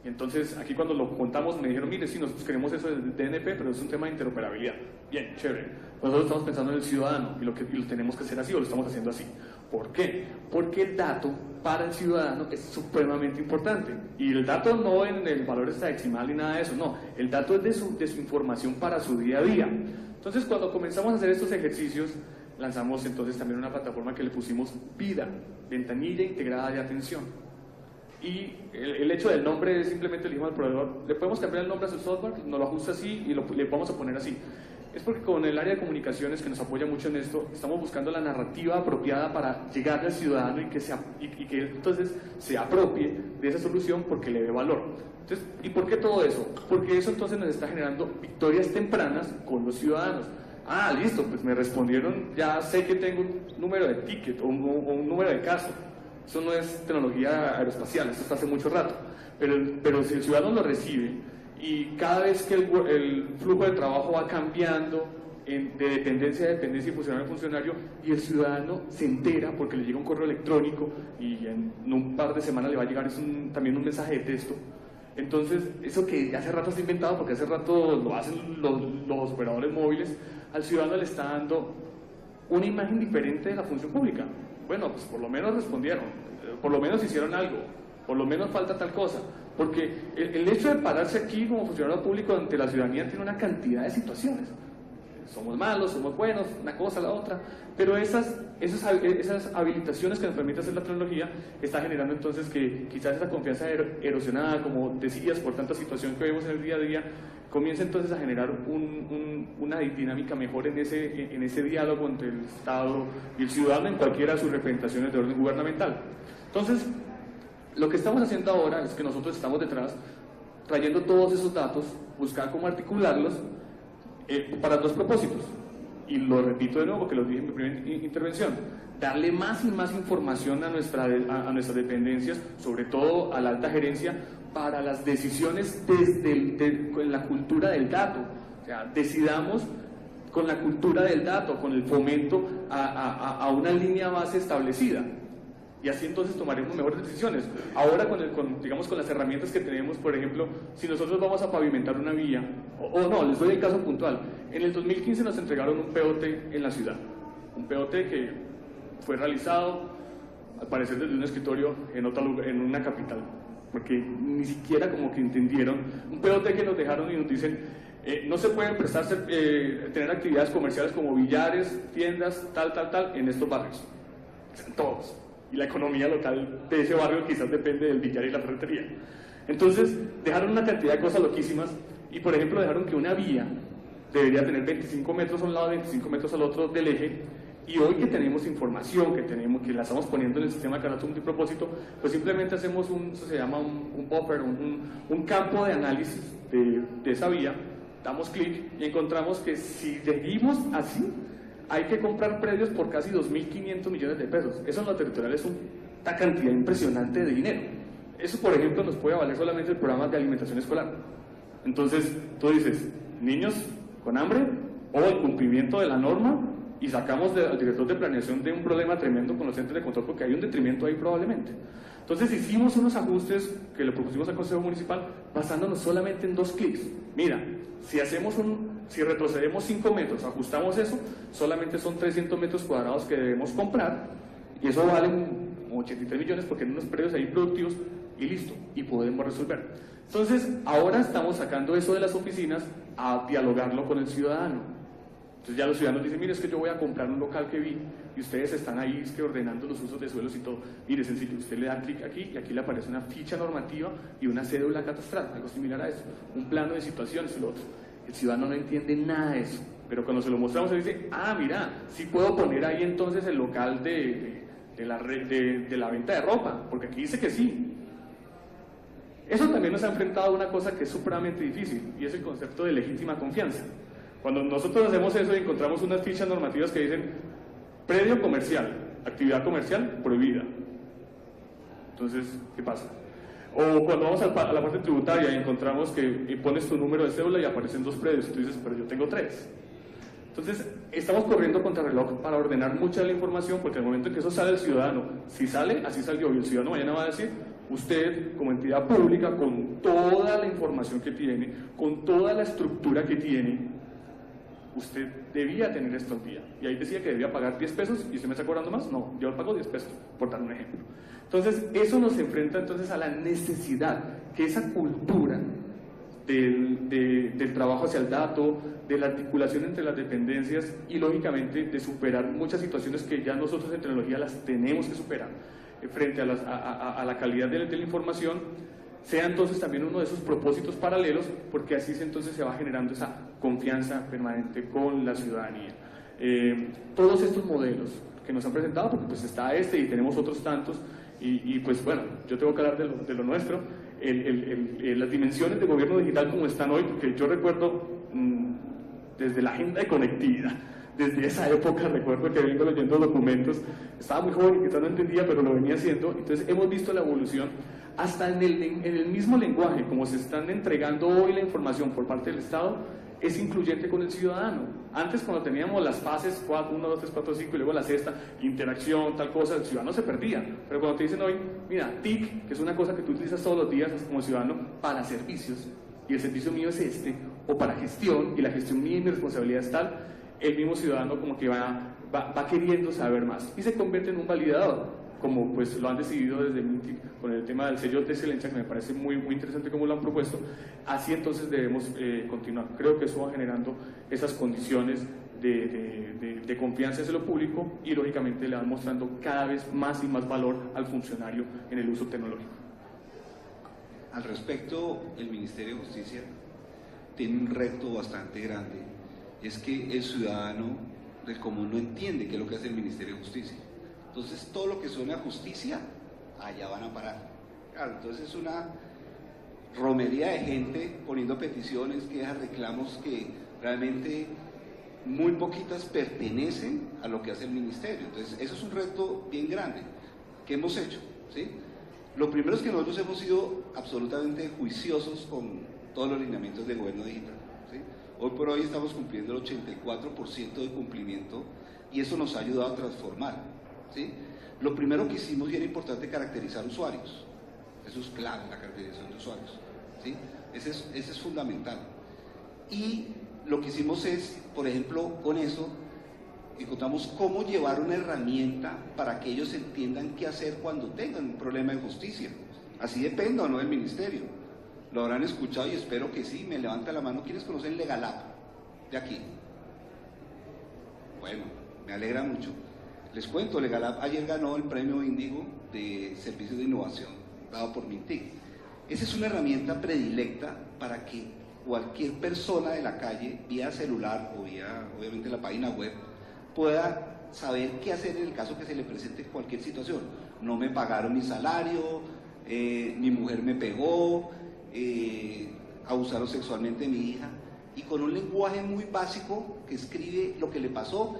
Y entonces aquí cuando lo contamos me dijeron, mire, sí, nosotros queremos eso del DNP, pero es un tema de interoperabilidad. Bien, chévere. Nosotros estamos pensando en el ciudadano y lo tenemos que hacer así o lo estamos haciendo así. ¿Por qué? Porque el dato para el ciudadano es supremamente importante. Y el dato no en el valor hexadecimal ni nada de eso, no. El dato es de su información para su día a día. Entonces, cuando comenzamos a hacer estos ejercicios, lanzamos entonces también una plataforma que le pusimos VIDA, Ventanilla Integrada de Atención. Y el hecho del nombre es simplemente le dijimos al proveedor, le podemos cambiar el nombre a su software, nos lo ajusta así y le vamos a poner así. Es porque con el área de comunicaciones que nos apoya mucho en esto, estamos buscando la narrativa apropiada para llegarle al ciudadano y que entonces se apropie de esa solución porque le dé valor. Entonces, ¿y por qué todo eso? Porque eso entonces nos está generando victorias tempranas con los ciudadanos. Ah, listo, pues me respondieron, ya sé que tengo un número de ticket o un número de caso. Eso no es tecnología aeroespacial, eso está hace mucho rato. Pero si el ciudadano lo recibe y cada vez que el flujo de trabajo va cambiando de dependencia a dependencia y funcionario a funcionario y el ciudadano se entera porque le llega un correo electrónico y en un par de semanas le va a llegar también un mensaje de texto. Entonces, eso que hace rato está inventado, porque hace rato lo hacen los operadores móviles, al ciudadano le está dando una imagen diferente de la función pública. Bueno, pues por lo menos respondieron, por lo menos hicieron algo, por lo menos falta tal cosa. Porque el hecho de pararse aquí como funcionario público ante la ciudadanía tiene una cantidad de situaciones. Somos malos, somos buenos, una cosa, la otra. Pero esas habilitaciones que nos permite hacer la tecnología está generando entonces que quizás esa confianza erosionada, como decías, por tanta situación que vemos en el día a día, comienza entonces a generar una dinámica mejor en ese diálogo entre el Estado y el ciudadano en cualquiera de sus representaciones de orden gubernamental. Entonces, lo que estamos haciendo ahora es que nosotros estamos detrás, trayendo todos esos datos, buscar cómo articularlos para 2 propósitos. Y lo repito de nuevo porque lo dije en mi primera intervención, darle más y más información a nuestras dependencias, sobre todo a la alta gerencia, para las decisiones en la cultura del dato. O sea, decidamos con la cultura del dato, con el fomento a una línea base establecida. Y así entonces tomaremos mejores decisiones. Ahora digamos, con las herramientas que tenemos, por ejemplo, si nosotros vamos a pavimentar una vía, o no, les doy el caso puntual. En el 2015 nos entregaron un POT en la ciudad, un POT que fue realizado, al parecer desde un escritorio en una capital, porque ni siquiera como que entendieron, un POT que nos dejaron y nos dicen, no se pueden tener actividades comerciales como billares, tiendas, tal, en estos barrios, en todos. Y la economía local de ese barrio quizás depende del billar y la ferretería. Entonces, dejaron una cantidad de cosas loquísimas y, por ejemplo, dejaron que una vía debería tener 25 metros a un lado, 25 metros al otro del eje, y hoy que tenemos información, que la estamos poniendo en el sistema de carácter multipropósito, pues simplemente hacemos eso se llama un buffer, un campo de análisis de esa vía, damos clic y encontramos que si seguimos así, hay que comprar predios por casi 2.500 millones de pesos. Eso en lo territorial es una cantidad impresionante de dinero. Eso, por ejemplo, nos puede valer solamente el programa de alimentación escolar. Entonces, tú dices, niños con hambre o el cumplimiento de la norma, y sacamos al director de planeación de un problema tremendo con los centros de control, porque hay un detrimento ahí probablemente. Entonces hicimos unos ajustes que le propusimos al Consejo Municipal basándonos solamente en 2 clics. Mira, si retrocedemos 5 metros, ajustamos eso, solamente son 300 metros cuadrados que debemos comprar, y eso vale 83 millones porque en unos predios ahí productivos, y listo, y podemos resolver. Entonces, ahora estamos sacando eso de las oficinas a dialogarlo con el ciudadano. Entonces ya los ciudadanos dicen, mire, es que yo voy a comprar un local que vi, y ustedes están ahí ordenando los usos de suelos y todo. Mire, sencillo, usted le da clic aquí, y aquí le aparece una ficha normativa y una cédula catastral, algo similar a eso, un plano de situaciones y lo otro. El ciudadano no entiende nada de eso, pero cuando se lo mostramos, él dice, mira, sí puedo poner ahí entonces el local de la venta de ropa, porque aquí dice que sí. Eso también nos ha enfrentado a una cosa que es supremamente difícil, y es el concepto de legítima confianza. Cuando nosotros hacemos eso y encontramos unas fichas normativas que dicen predio comercial, actividad comercial prohibida. Entonces, ¿qué pasa? O cuando vamos a la parte tributaria y encontramos que pones tu número de cédula y aparecen 2 predios, y tú dices, pero yo tengo 3. Entonces, estamos corriendo contra reloj para ordenar mucha de la información, porque al momento en que eso sale del ciudadano, si sale, así salió, y el ciudadano mañana va a decir, usted como entidad pública, con toda la información que tiene, con toda la estructura que tiene, usted debía tener esto al día. Y ahí decía que debía pagar 10 pesos y usted me está cobrando más. No, yo pago 10 pesos, por dar un ejemplo. Entonces, eso nos enfrenta entonces a la necesidad que esa cultura del trabajo hacia el dato, de la articulación entre las dependencias y, lógicamente, de superar muchas situaciones que ya nosotros en tecnología las tenemos que superar frente a la calidad de la información, sea entonces también uno de esos propósitos paralelos, porque así entonces se va generando esa confianza permanente con la ciudadanía. Todos estos modelos que nos han presentado, porque pues está y tenemos otros tantos, y pues bueno, yo tengo que hablar de lo nuestro, las dimensiones de gobierno digital como están hoy, porque yo recuerdo desde la agenda de conectividad, desde esa época recuerdo que vengo leyendo documentos, estaba muy joven y quizás no entendía, pero lo venía haciendo. Entonces hemos visto la evolución hasta en el mismo lenguaje, como se están entregando hoy la información por parte del Estado, es incluyente con el ciudadano. Antes, cuando teníamos las fases 1, 2, 3, 4, 5 y luego la sexta, interacción, tal cosa, el ciudadano se perdía. Pero cuando te dicen hoy, mira, TIC, que es una cosa que tú utilizas todos los días como ciudadano para servicios, y el servicio mío es o para gestión, y la gestión mía y mi responsabilidad es tal, el mismo ciudadano como que va queriendo saber más y se convierte en un validador, como pues lo han decidido desde MINTIC con el tema del sello de excelencia, que me parece muy interesante como lo han propuesto. Así entonces debemos continuar. Creo que eso va generando esas condiciones de confianza hacia lo público y lógicamente le van mostrando cada vez más y más valor al funcionario en el uso tecnológico. Al respecto, el Ministerio de Justicia tiene un reto bastante grande, es que el ciudadano del común no entiende qué es lo que hace el Ministerio de Justicia. Entonces todo lo que suena a justicia, allá van a parar. Claro, entonces es una romería de gente poniendo peticiones, quejas, reclamos que realmente muy poquitas pertenecen a lo que hace el Ministerio. Entonces eso es un reto bien grande. ¿Qué hemos hecho? ¿Sí? Lo primero es que nosotros hemos sido absolutamente juiciosos con todos los lineamientos de gobierno digital. ¿sí? Hoy por hoy estamos cumpliendo el 84% de cumplimiento y eso nos ha ayudado a transformar, ¿sí? Lo primero que hicimos, y era importante, caracterizar usuarios. Eso es clave, la caracterización de usuarios, ¿sí? Ese es fundamental. Y lo que hicimos es, por ejemplo, con eso, encontramos cómo llevar una herramienta para que ellos entiendan qué hacer cuando tengan un problema de justicia. Así depende o no del ministerio. Lo habrán escuchado y espero que sí. Me levanta la mano. ¿Quiénes conocen Legalab de aquí? Bueno, me alegra mucho. Les cuento, Legalab ayer ganó el premio Índigo de Servicios de Innovación dado por Mintic. Esa es una herramienta predilecta para que cualquier persona de la calle, vía celular o vía, obviamente, la página web, pueda saber qué hacer en el caso que se le presente cualquier situación. No me pagaron mi salario, mi mujer me pegó, abusaron sexualmente de mi hija, y con un lenguaje muy básico que escribe lo que le pasó,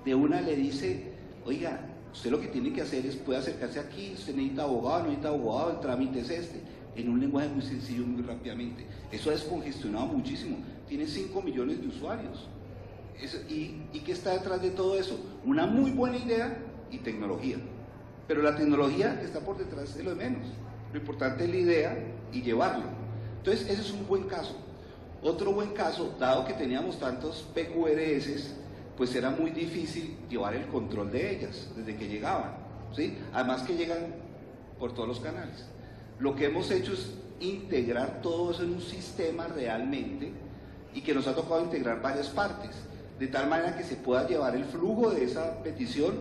de una le dice: oiga, usted lo que tiene que hacer es, puede acercarse aquí, usted necesita abogado, no necesita abogado, el trámite es este, en un lenguaje muy sencillo, muy rápidamente. Eso ha descongestionado muchísimo, tiene 5 millones de usuarios. ¿Y qué está detrás de todo eso? Una muy buena idea y tecnología, pero la tecnología está por detrás de lo de menos. Lo importante es la idea y llevarlo. Entonces, ese es un buen caso. Otro buen caso, dado que teníamos tantos PQRS, pues era muy difícil llevar el control de ellas desde que llegaban, ¿sí? Además que llegan por todos los canales. Lo que hemos hecho es integrar todo eso en un sistema realmente, y que nos ha tocado integrar varias partes, de tal manera que se pueda llevar el flujo de esa petición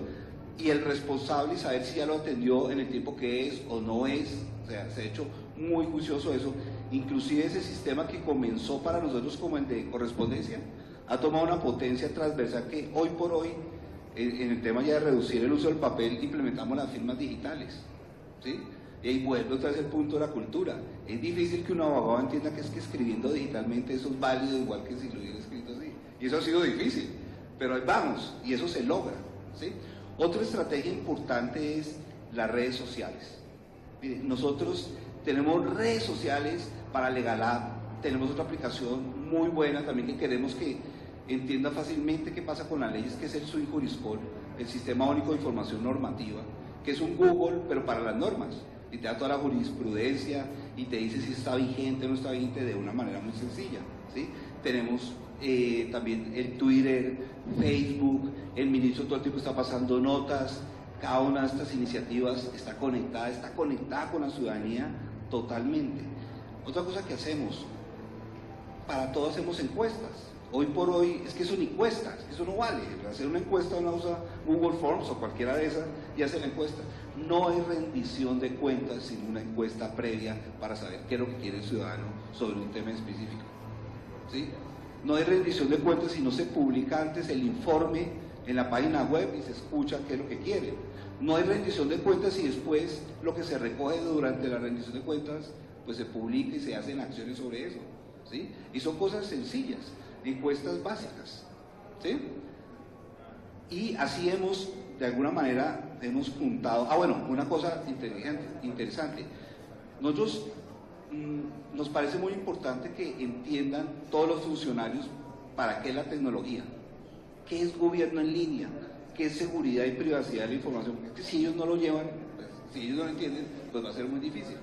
y el responsable, y saber si ya lo atendió en el tiempo que es o no es. O sea, se ha hecho muy juicioso eso. Inclusive ese sistema que comenzó para nosotros como el de correspondencia ha tomado una potencia transversal que hoy por hoy, en el tema ya de reducir el uso del papel, implementamos las firmas digitales, ¿sí? Y ahí vuelve otra vez el punto de la cultura. Es difícil que un abogado entienda que es que escribiendo digitalmente eso es válido igual que si lo hubiera escrito así. Y eso ha sido difícil, pero ahí vamos, y eso se logra, ¿sí? Otra estrategia importante es las redes sociales. Miren, nosotros tenemos redes sociales para Legalab, tenemos otra aplicación muy buena también que queremos que entienda fácilmente qué pasa con las leyes, que es el SUI Juriscol, el Sistema Único de Información Normativa, que es un Google, pero para las normas, y te da toda la jurisprudencia y te dice si está vigente o no está vigente de una manera muy sencilla, ¿sí? Tenemos también el Twitter, Facebook, el ministro todo el tiempo está pasando notas. Cada una de estas iniciativas está conectada con la ciudadanía totalmente. Otra cosa que hacemos, para todo hacemos encuestas. Hoy por hoy es que son encuestas, eso no vale. Hacer una encuesta uno usa Google Forms o cualquiera de esas y hace la encuesta. No hay rendición de cuentas sin una encuesta previa para saber qué es lo que quiere el ciudadano sobre un tema específico, ¿sí? No hay rendición de cuentas si no se publica antes el informe en la página web y se escucha qué es lo que quiere. No hay rendición de cuentas si después lo que se recoge durante la rendición de cuentas pues se publica y se hacen acciones sobre eso, ¿sí? Y son cosas sencillas, encuestas básicas, ¿sí? Y así hemos, de alguna manera, hemos juntado. Bueno, una cosa interesante. Nosotros nos parece muy importante que entiendan todos los funcionarios para qué es la tecnología, qué es gobierno en línea, qué es seguridad y privacidad de la información. Porque si ellos no lo llevan, pues, si ellos no lo entienden, pues va a ser muy difícil.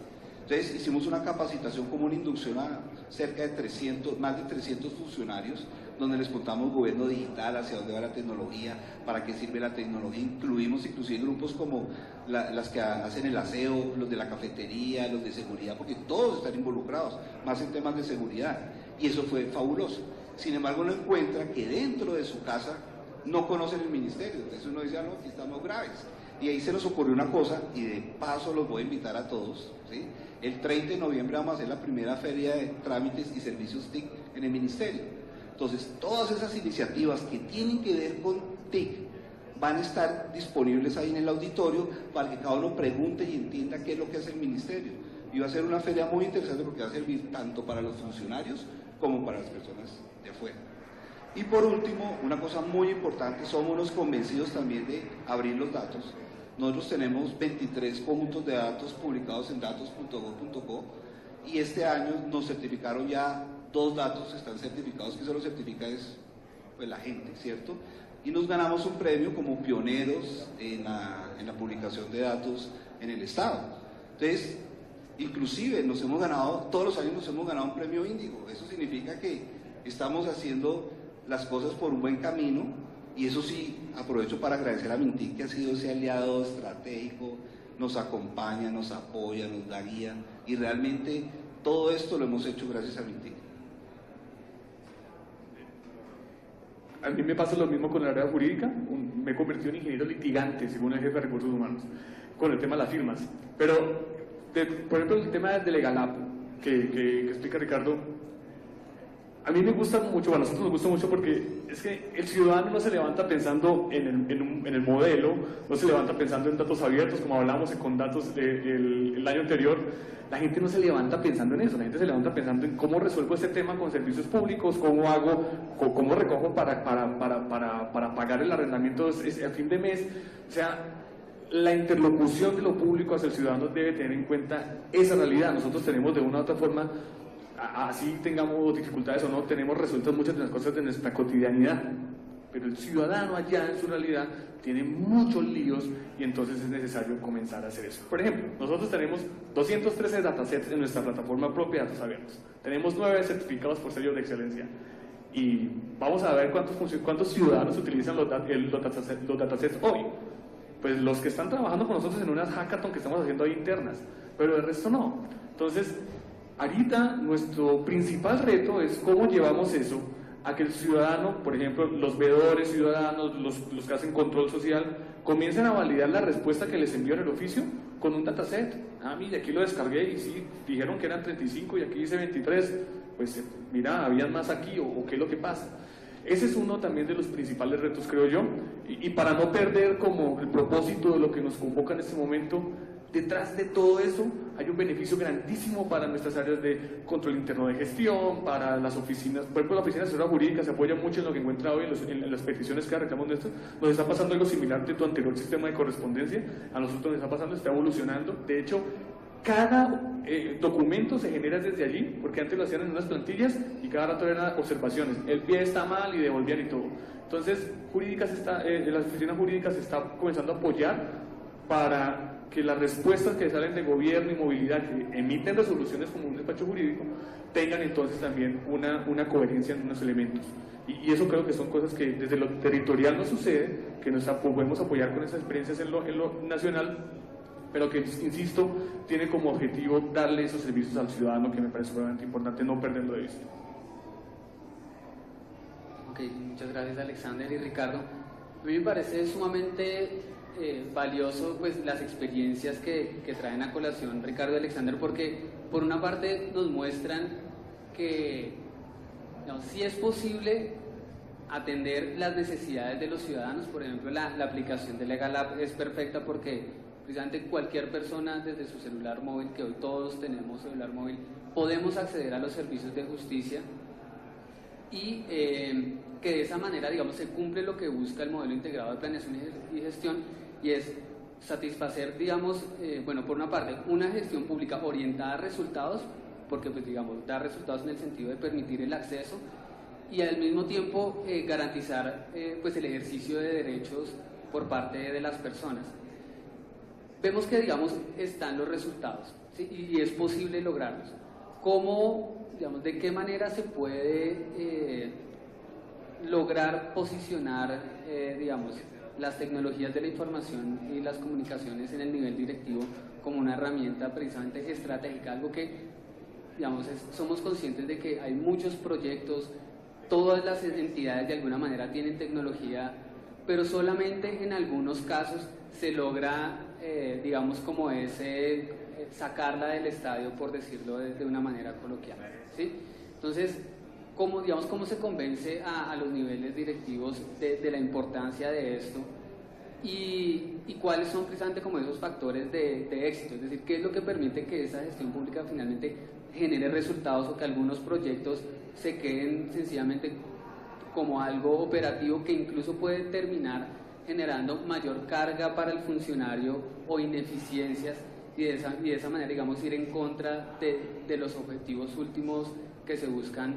Entonces hicimos una capacitación como una inducción a cerca de más de 300 funcionarios, donde les contamos gobierno digital, hacia dónde va la tecnología, para qué sirve la tecnología. Incluimos inclusive grupos como las que hacen el aseo, los de la cafetería, los de seguridad, porque todos están involucrados, más en temas de seguridad, y eso fue fabuloso. Sin embargo, uno encuentra que dentro de su casa no conocen el ministerio, entonces uno dice: no, aquí estamos graves. Y ahí se nos ocurrió una cosa, y de paso los voy a invitar a todos, ¿sí? El 30 de noviembre vamos a hacer la primera feria de trámites y servicios TIC en el ministerio. Entonces, todas esas iniciativas que tienen que ver con TIC van a estar disponibles ahí en el auditorio para que cada uno pregunte y entienda qué es lo que hace el ministerio. Y va a ser una feria muy interesante porque va a servir tanto para los funcionarios como para las personas de afuera. Y por último, una cosa muy importante, somos unos convencidos también de abrir los datos. Nosotros tenemos 23 conjuntos de datos publicados en datos.gov.co y este año nos certificaron ya 2 datos están certificados, que eso lo certifica es pues, la gente, ¿cierto? Y nos ganamos un premio como pioneros en la publicación de datos en el Estado. Entonces, inclusive todos los años nos hemos ganado un premio Índigo. Eso significa que estamos haciendo las cosas por un buen camino, y eso sí, aprovecho para agradecer a Mintic, que ha sido ese aliado estratégico, nos acompaña, nos apoya, nos da guía, y realmente todo esto lo hemos hecho gracias a Mintic. A mí me pasa lo mismo con la área jurídica. Me he convertido en ingeniero litigante, según el jefe de recursos humanos, con el tema de las firmas. Pero, por ejemplo, el tema de Legalab, que explica Ricardo, a mí me gusta mucho, a nosotros nos gusta mucho, porque es que el ciudadano no se levanta pensando en el modelo, no se levanta pensando en datos abiertos, como hablamos con datos el año anterior. La gente no se levanta pensando en eso, la gente se levanta pensando en cómo resuelvo este tema con servicios públicos, cómo recojo para pagar el arrendamiento a fin de mes. O sea, la interlocución de lo público hacia el ciudadano debe tener en cuenta esa realidad. Nosotros tenemos de una u otra forma, así tengamos dificultades o no, tenemos resueltas muchas de las cosas de nuestra cotidianidad, pero el ciudadano allá en su realidad tiene muchos líos, y entonces es necesario comenzar a hacer eso. Por ejemplo, nosotros tenemos 213 datasets en nuestra plataforma propia de datos abiertos, tenemos 9 certificados por sellos de excelencia, y vamos a ver cuántos ciudadanos utilizan los datasets hoy. Pues los que están trabajando con nosotros en unas hackathon que estamos haciendo ahí internas, pero el resto no. Entonces, ahorita nuestro principal reto es cómo llevamos eso a que el ciudadano, por ejemplo, los veedores ciudadanos, los que hacen control social, comiencen a validar la respuesta que les envió en el oficio con un dataset. Mira, aquí lo descargué y sí, dijeron que eran 35 y aquí dice 23, pues mira, habían más aquí, o qué es lo que pasa. Ese es uno también de los principales retos, creo yo, y para no perder como el propósito de lo que nos convoca en este momento, detrás de todo eso hay un beneficio grandísimo para nuestras áreas de control interno de gestión, para las oficinas. Por ejemplo, la oficina de asesoría jurídica se apoya mucho en lo que encuentra hoy en las peticiones que arreglamos de esto. Nos está pasando algo similar de tu anterior sistema de correspondencia, a nosotros nos está pasando, está evolucionando. De hecho, cada documento se genera desde allí, porque antes lo hacían en unas plantillas y cada rato eran observaciones. El pie está mal y devolvían y todo. Entonces, la oficina jurídica se está comenzando a apoyar para que las respuestas que salen de gobierno y movilidad, que emiten resoluciones como un despacho jurídico, tengan entonces también una coherencia en unos elementos. Y eso creo que son cosas que desde lo territorial no sucede, que nos podemos apoyar con esas experiencias en lo nacional, pero que, insisto, tiene como objetivo darle esos servicios al ciudadano, que me parece realmente importante no perderlo de vista. Ok, muchas gracias Alexander y Ricardo. A mí me parece sumamente valioso pues las experiencias que traen a colación Ricardo y Alexander, porque por una parte nos muestran que sí es posible atender las necesidades de los ciudadanos. Por ejemplo, la aplicación de Legalab es perfecta porque precisamente cualquier persona desde su celular móvil, que hoy todos tenemos celular móvil, podemos acceder a los servicios de justicia, y que de esa manera, digamos, se cumple lo que busca el modelo integrado de planeación y gestión, y es satisfacer, digamos, bueno, por una parte, una gestión pública orientada a resultados, porque, pues, digamos, dar resultados en el sentido de permitir el acceso, y al mismo tiempo garantizar, pues, el ejercicio de derechos por parte de las personas. Vemos que, digamos, están los resultados, ¿sí? Y es posible lograrlos. ¿Cómo, digamos, de qué manera se puede lograr posicionar, digamos, las tecnologías de la información y las comunicaciones en el nivel directivo como una herramienta precisamente estratégica? Algo que, digamos, somos conscientes de que hay muchos proyectos, todas las entidades de alguna manera tienen tecnología, pero solamente en algunos casos se logra, digamos, como sacarla del estadio, por decirlo de una manera coloquial, ¿sí? Entonces, ¿cómo se convence a los niveles directivos de la importancia de esto? Y cuáles son precisamente como esos factores de éxito, es decir, qué es lo que permite que esa gestión pública finalmente genere resultados, o que algunos proyectos se queden sencillamente como algo operativo que incluso puede terminar generando mayor carga para el funcionario o ineficiencias, y de esa manera, digamos, ir en contra de los objetivos últimos que se buscan,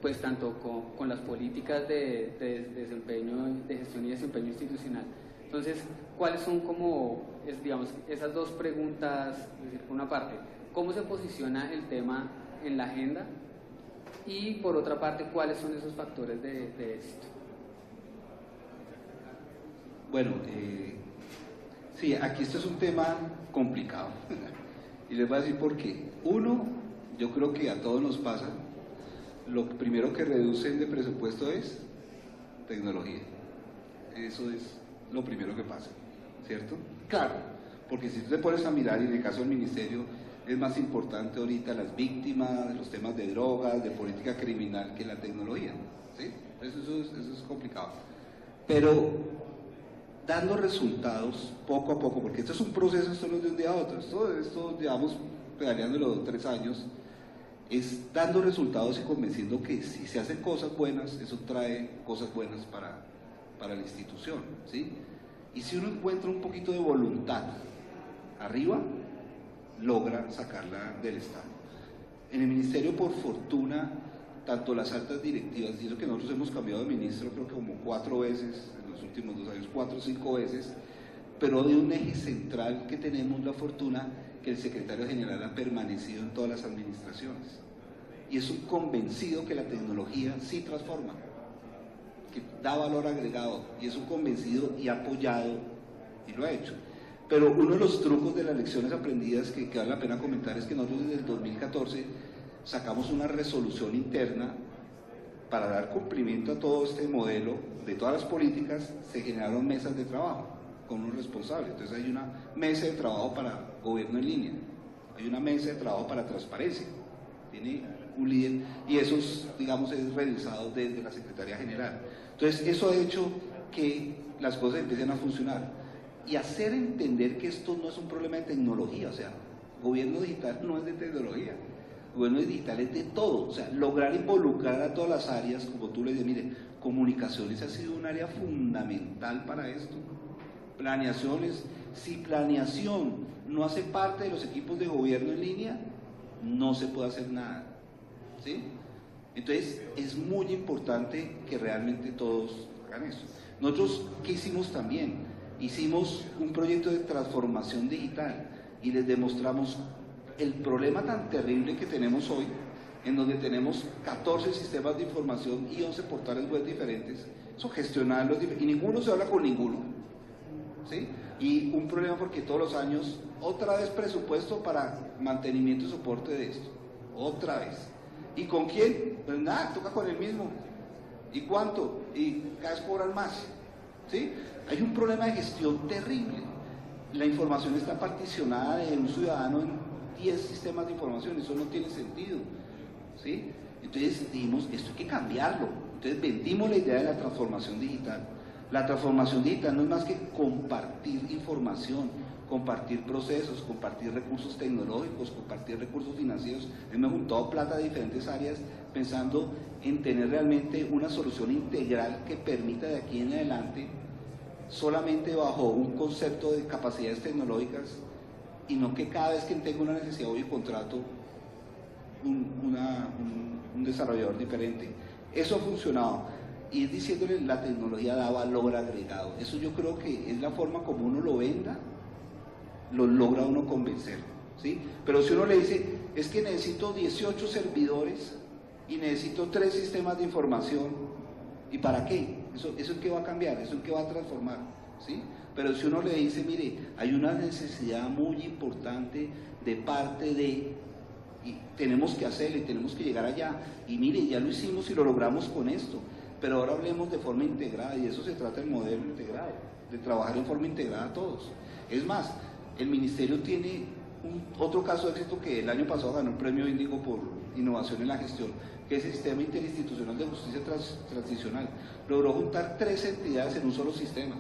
pues tanto con las políticas de desempeño, de gestión y desempeño institucional. Entonces, ¿cuáles son digamos, esas dos preguntas? Es decir, por una parte, ¿cómo se posiciona el tema en la agenda? Y por otra parte, ¿cuáles son esos factores de éxito? Bueno, sí, aquí esto es un tema complicado y les voy a decir por qué. Uno, yo creo que a todos nos pasa, lo primero que reducen de presupuesto es tecnología. Eso es lo primero que pasa, ¿cierto? Claro, porque si tú te pones a mirar, y en el caso del ministerio, es más importante ahorita las víctimas, los temas de drogas, de política criminal, que la tecnología, ¿sí? Eso es complicado. Pero dando resultados poco a poco, porque esto es un proceso, esto no es de un día a otro, esto llevamos pedaleándolo 3 años, es dando resultados y convenciendo que si se hacen cosas buenas, eso trae cosas buenas para la institución, ¿sí? Y si uno encuentra un poquito de voluntad arriba, logra sacarla del Estado. En el ministerio, por fortuna, tanto las altas directivas, y eso que nosotros hemos cambiado de ministro creo que como 4 veces en los últimos 2 años, 4 o 5 veces, pero de un eje central que tenemos la fortuna que el secretario general ha permanecido en todas las administraciones y es un convencido que la tecnología sí transforma, que da valor agregado, y es un convencido y ha apoyado y lo ha hecho. Pero uno de los trucos de las lecciones aprendidas que vale la pena comentar es que nosotros desde el 2014 sacamos una resolución interna para dar cumplimiento a todo este modelo de todas las políticas. Se generaron mesas de trabajo con unos responsables. Entonces hay una mesa de trabajo para gobierno en línea, hay una mesa de trabajo para transparencia, tiene un líder, y eso digamos es revisado desde la Secretaría General. Entonces eso ha hecho que las cosas empiecen a funcionar y hacer entender que esto no es un problema de tecnología. O sea, gobierno digital no es de tecnología, gobierno digital es de todo. O sea, lograr involucrar a todas las áreas, como tú le dices, mire, comunicaciones ha sido un área fundamental para esto, planeaciones. Si planeación no hace parte de los equipos de gobierno en línea, no se puede hacer nada, ¿sí? Entonces es muy importante que realmente todos hagan eso. Nosotros, ¿qué hicimos también? Hicimos un proyecto de transformación digital y les demostramos el problema tan terrible que tenemos hoy, en donde tenemos 14 sistemas de información y 11 portales web diferentes, eso gestionarlos, y ninguno se habla con ninguno, ¿sí? Y un problema porque todos los años, otra vez presupuesto para mantenimiento y soporte de esto, otra vez. ¿Y con quién? Pues nada, toca con el mismo. ¿Y cuánto? Y cada vez cobran más, ¿sí? Hay un problema de gestión terrible. La información está particionada de un ciudadano en 10 sistemas de información, eso no tiene sentido, ¿sí? Entonces dijimos, esto hay que cambiarlo. Entonces vendimos la idea de la transformación digital. La transformación digital no es más que compartir información, compartir procesos, compartir recursos tecnológicos, compartir recursos financieros. Hemos juntado plata de diferentes áreas pensando en tener realmente una solución integral que permita de aquí en adelante, solamente bajo un concepto de capacidades tecnológicas, y no que cada vez que tenga una necesidad hoy contrato un desarrollador diferente. Eso ha funcionado. Y es diciéndole, la tecnología da valor agregado. Eso yo creo que es la forma como uno lo venda, lo logra uno convencer, ¿sí? Pero si uno le dice, es que necesito 18 servidores y necesito 3 sistemas de información, ¿y para qué? ¿Eso en qué va a cambiar? ¿Eso en qué va a transformar? ¿Sí? Pero si uno le dice, mire, hay una necesidad muy importante de parte de, y tenemos que hacerlo y tenemos que llegar allá, y mire, ya lo hicimos y lo logramos con esto, pero ahora hablemos de forma integrada, y eso se trata del modelo integrado, de trabajar en forma integrada todos. Es más, el ministerio tiene otro caso de éxito que el año pasado ganó el premio Índigo por innovación en la gestión, que es el Sistema Interinstitucional de Justicia Transicional. Logró juntar 3 entidades en un solo sistema,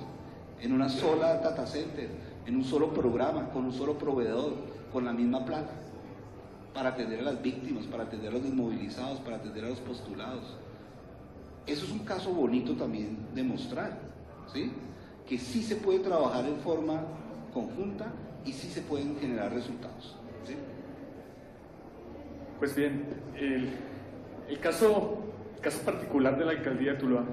en una sola data center, en un solo programa, con un solo proveedor, con la misma plata, para atender a las víctimas, para atender a los desmovilizados, para atender a los postulados. Eso es un caso bonito también de mostrar, ¿sí? Que sí se puede trabajar en forma conjunta y sí se pueden generar resultados, ¿sí? Pues bien, el caso particular de la alcaldía de Tuluá,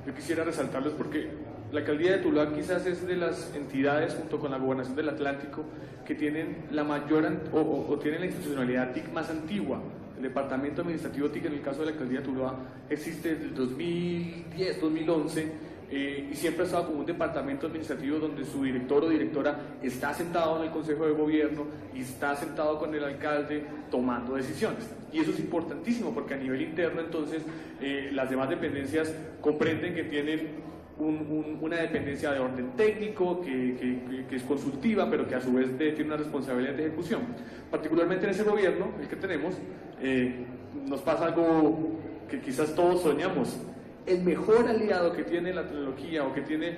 yo quisiera resaltarles porque la alcaldía de Tuluá quizás es de las entidades, junto con la Gobernación del Atlántico, que tienen la mayor o tienen la institucionalidad TIC más antigua. El departamento administrativo TIC, en el caso de la alcaldía de Tuluá, existe desde el 2010, 2011, y siempre ha estado como un departamento administrativo donde su director o directora está sentado en el Consejo de Gobierno y está sentado con el alcalde tomando decisiones. Y eso es importantísimo porque a nivel interno entonces las demás dependencias comprenden que tienen una dependencia de orden técnico, que es consultiva, pero que a su vez tiene una responsabilidad de ejecución. Particularmente en ese gobierno, el que tenemos, nos pasa algo que quizás todos soñamos. El mejor aliado que tiene la tecnología o que tiene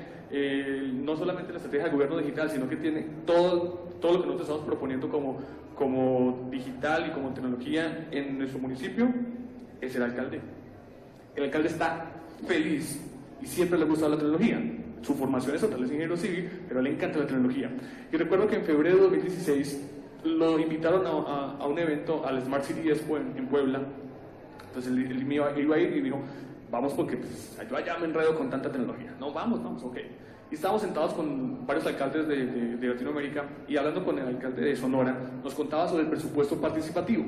no solamente la estrategia de gobierno digital, sino que tiene todo lo que nosotros estamos proponiendo como digital y como tecnología en nuestro municipio, es el alcalde. El alcalde está feliz y siempre le ha gustado la tecnología. Su formación es otra, él es ingeniero civil, pero le encanta la tecnología. Y recuerdo que en febrero de 2016 lo invitaron a un evento, al Smart City Expo en Puebla. Entonces él iba a ir y dijo, vamos porque pues, yo allá me enredo con tanta tecnología. No, vamos, ok. Y estábamos sentados con varios alcaldes de Latinoamérica y hablando con el alcalde de Sonora, nos contaba sobre el presupuesto participativo.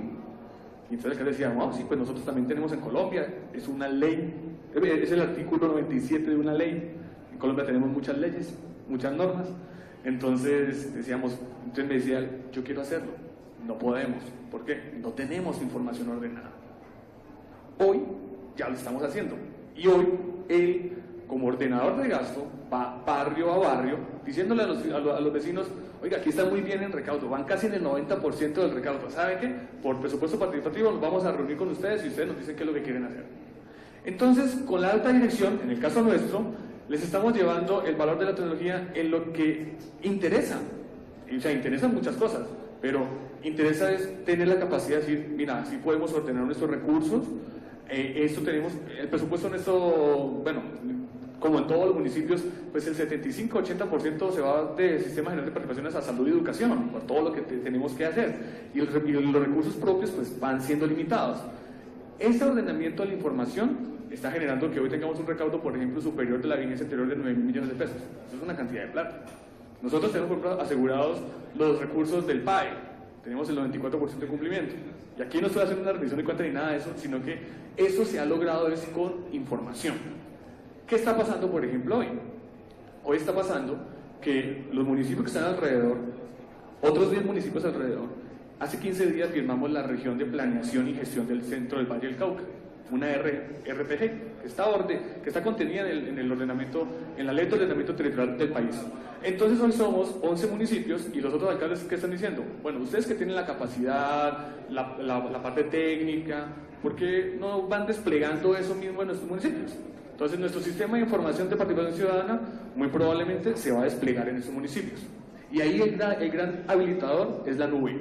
Y entonces el alcalde decía, no, sí, pues nosotros también tenemos en Colombia, es una ley, es el artículo 97 de una ley. En Colombia tenemos muchas leyes, muchas normas. Entonces decíamos, entonces me decía, yo quiero hacerlo. No podemos. ¿Por qué? No tenemos información ordenada. Hoy ya lo estamos haciendo. Y hoy él, como ordenador de gasto, va barrio a barrio diciéndole a los vecinos, oiga, aquí está muy bien en recaudo, van casi en el 90% del recaudo. ¿Saben qué? Por presupuesto participativo nos vamos a reunir con ustedes y ustedes nos dicen qué es lo que quieren hacer. Entonces, con la alta dirección, en el caso nuestro, les estamos llevando el valor de la tecnología en lo que interesa. O sea, interesan muchas cosas, pero interesa es tener la capacidad de decir, mira, así podemos ordenar nuestros recursos. Esto tenemos, el presupuesto nuestro, bueno, como en todos los municipios, pues el 75-80% se va de Sistema General de Participaciones a salud y educación, por todo lo que tenemos que hacer, y los recursos propios pues van siendo limitados. Este ordenamiento de la información está generando que hoy tengamos un recaudo, por ejemplo, superior de la vigencia anterior de 9.000 millones de pesos. Eso es una cantidad de plata. Nosotros tenemos, por ejemplo, asegurados los recursos del PAE, tenemos el 94% de cumplimiento. Y aquí no estoy haciendo una rendición de cuentas ni nada de eso, sino que eso se ha logrado es con información. ¿Qué está pasando, por ejemplo, hoy? Hoy está pasando que los municipios que están alrededor, otros 10 municipios alrededor, hace 15 días firmamos la región de planeación y gestión del centro del Valle del Cauca, una RPG que está contenida en el ordenamiento, en la ley de ordenamiento territorial del país. Entonces hoy somos 11 municipios y los otros alcaldes, ¿qué están diciendo? Bueno, ustedes que tienen la capacidad, la parte técnica, ¿por qué no van desplegando eso mismo en nuestros municipios? Entonces nuestro sistema de información de participación ciudadana muy probablemente se va a desplegar en estos municipios. Y ahí el gran habilitador es la nube.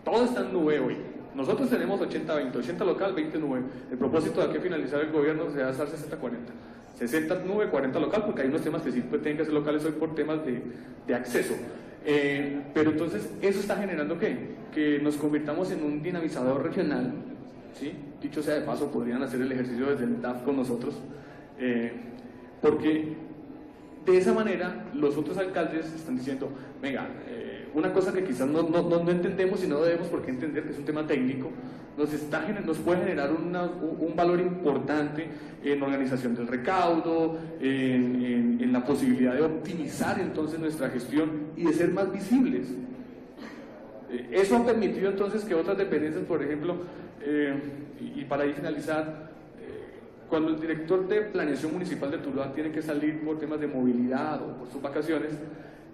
Todo está en nube hoy. Nosotros tenemos 80-20, 80 local, 20 nube. El propósito de aquí finalizar el gobierno se va a estar 60-40. 60 nube, 40 local, porque hay unos temas que sí tienen que ser locales hoy por temas de acceso. Pero entonces eso está generando que nos convirtamos en un dinamizador regional, ¿sí? Dicho sea de paso, podrían hacer el ejercicio desde el DAF con nosotros, porque de esa manera los otros alcaldes están diciendo, venga, una cosa que quizás no entendemos y no debemos por qué entender, que es un tema técnico, nos puede generar un valor importante en organización del recaudo, en la posibilidad de optimizar entonces nuestra gestión y de ser más visibles. Eso ha permitido entonces que otras dependencias, por ejemplo, y para ir finalizar, cuando el director de planeación municipal de Tuluá tiene que salir por temas de movilidad o por sus vacaciones,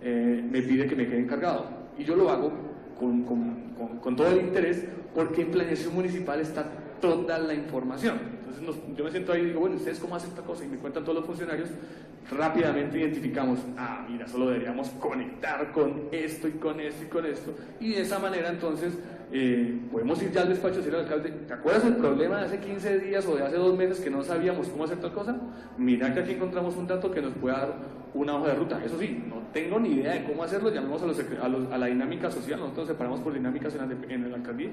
me pide que me quede encargado. Y yo lo hago con todo el interés, porque en planeación municipal está toda la información. Entonces yo me siento ahí y digo, bueno, ¿ustedes cómo hacen esta cosa? Y me cuentan todos los funcionarios, rápidamente identificamos, mira, solo deberíamos conectar con esto y con esto y con esto. Y de esa manera entonces podemos ir ya al despacho y decirle al alcalde, ¿te acuerdas del problema de hace 15 días o de hace 2 meses que no sabíamos cómo hacer tal cosa? Mira que aquí encontramos un dato que nos puede dar una hoja de ruta. Eso sí, no tengo ni idea de cómo hacerlo, llamemos a la dinámica social, nosotros separamos por dinámicas en la alcaldía,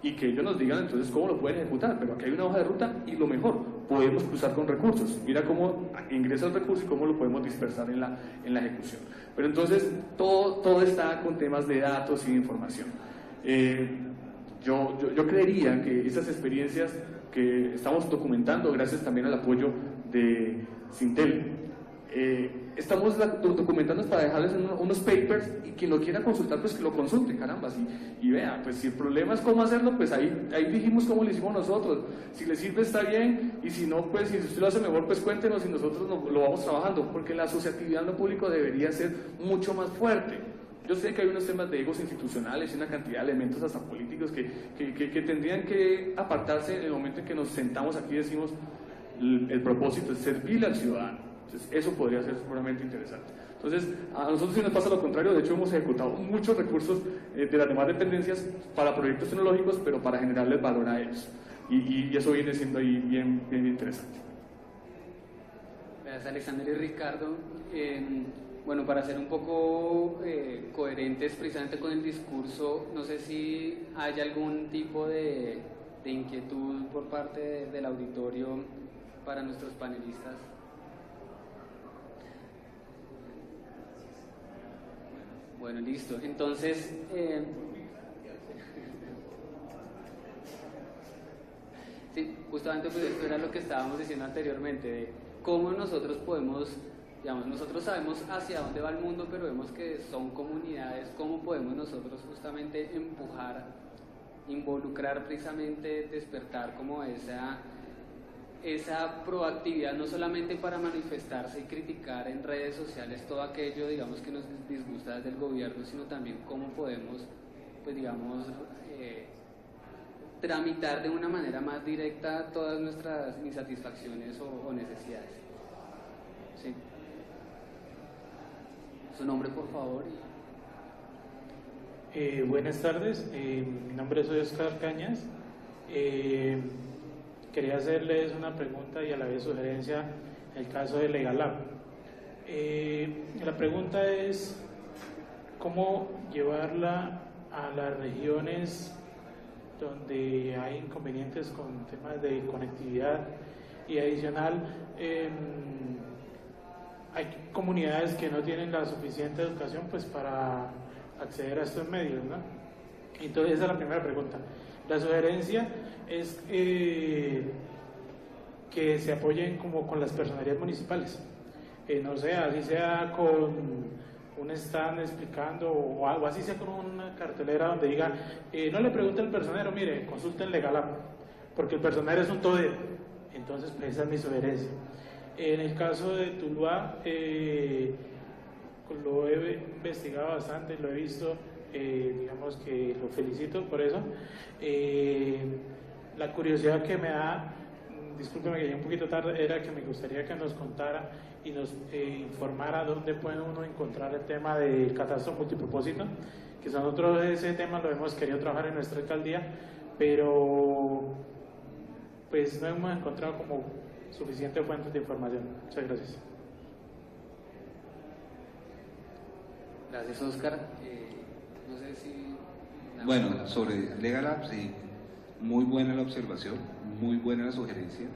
y que ellos nos digan entonces cómo lo pueden ejecutar, pero aquí hay una hoja de ruta y lo mejor, podemos cruzar con recursos. Mira cómo ingresa el recurso y cómo lo podemos dispersar en la ejecución. Pero entonces todo está con temas de datos y de información. Yo creería que esas experiencias que estamos documentando, gracias también al apoyo de Sintel, estamos documentando para dejarles unos papers, y quien lo quiera consultar, pues que lo consulte, caramba, y vea, pues si el problema es cómo hacerlo, pues ahí dijimos cómo lo hicimos nosotros. Si le sirve está bien, y si no, pues si usted lo hace mejor, pues cuéntenos y nosotros lo vamos trabajando, porque la asociatividad en lo público debería ser mucho más fuerte. Yo sé que hay unos temas de egos institucionales y una cantidad de elementos hasta políticos que tendrían que apartarse en el momento en que nos sentamos aquí y decimos el propósito es servirle al ciudadano. Entonces, eso podría ser seguramente interesante. Entonces, a nosotros sí nos pasa lo contrario. De hecho, hemos ejecutado muchos recursos de las demás dependencias para proyectos tecnológicos, pero para generarles valor a ellos. Y eso viene siendo ahí bien interesante. Gracias, Alexander y Ricardo. Bueno, para ser un poco coherentes precisamente con el discurso, no sé si hay algún tipo de inquietud por parte del auditorio para nuestros panelistas. Bueno, listo. Entonces, sí, justamente pues esto era lo que estábamos diciendo anteriormente, de cómo nosotros podemos, digamos, nosotros sabemos hacia dónde va el mundo, pero vemos que son comunidades, cómo podemos nosotros justamente empujar, involucrar precisamente, despertar como esa proactividad, no solamente para manifestarse y criticar en redes sociales todo aquello, digamos, que nos disgusta desde el gobierno, sino también cómo podemos, pues digamos, tramitar de una manera más directa todas nuestras insatisfacciones o necesidades. ¿Sí? Su nombre, por favor. Buenas tardes, mi nombre es Oscar Cañas. Quería hacerles una pregunta y a la vez sugerencia en el caso de Legalab. La pregunta es cómo llevarla a las regiones donde hay inconvenientes con temas de conectividad, y adicional hay comunidades que no tienen la suficiente educación pues para acceder a estos medios, ¿no? Entonces esa es la primera pregunta. La sugerencia es que se apoyen como con las personerías municipales, no sé, así sea con un stand explicando o algo, así sea con una cartelera donde diga, no le pregunte al personero, mire, consulten Legalab, porque el personero es un todero. Entonces pues esa es mi sugerencia. En el caso de Tuluá, lo he investigado bastante, lo he visto, digamos que lo felicito por eso. La curiosidad que me da, discúlpeme que llegué un poquito tarde, era que me gustaría que nos contara y nos informara dónde puede uno encontrar el tema del catastro multipropósito, que nosotros ese tema lo hemos querido trabajar en nuestra alcaldía, pero pues no hemos encontrado como suficientes fuentes de información. Muchas gracias. Gracias, Oscar. No sé si... Bueno, sobre Legalab, sí, muy buena la observación, muy buena la sugerencia.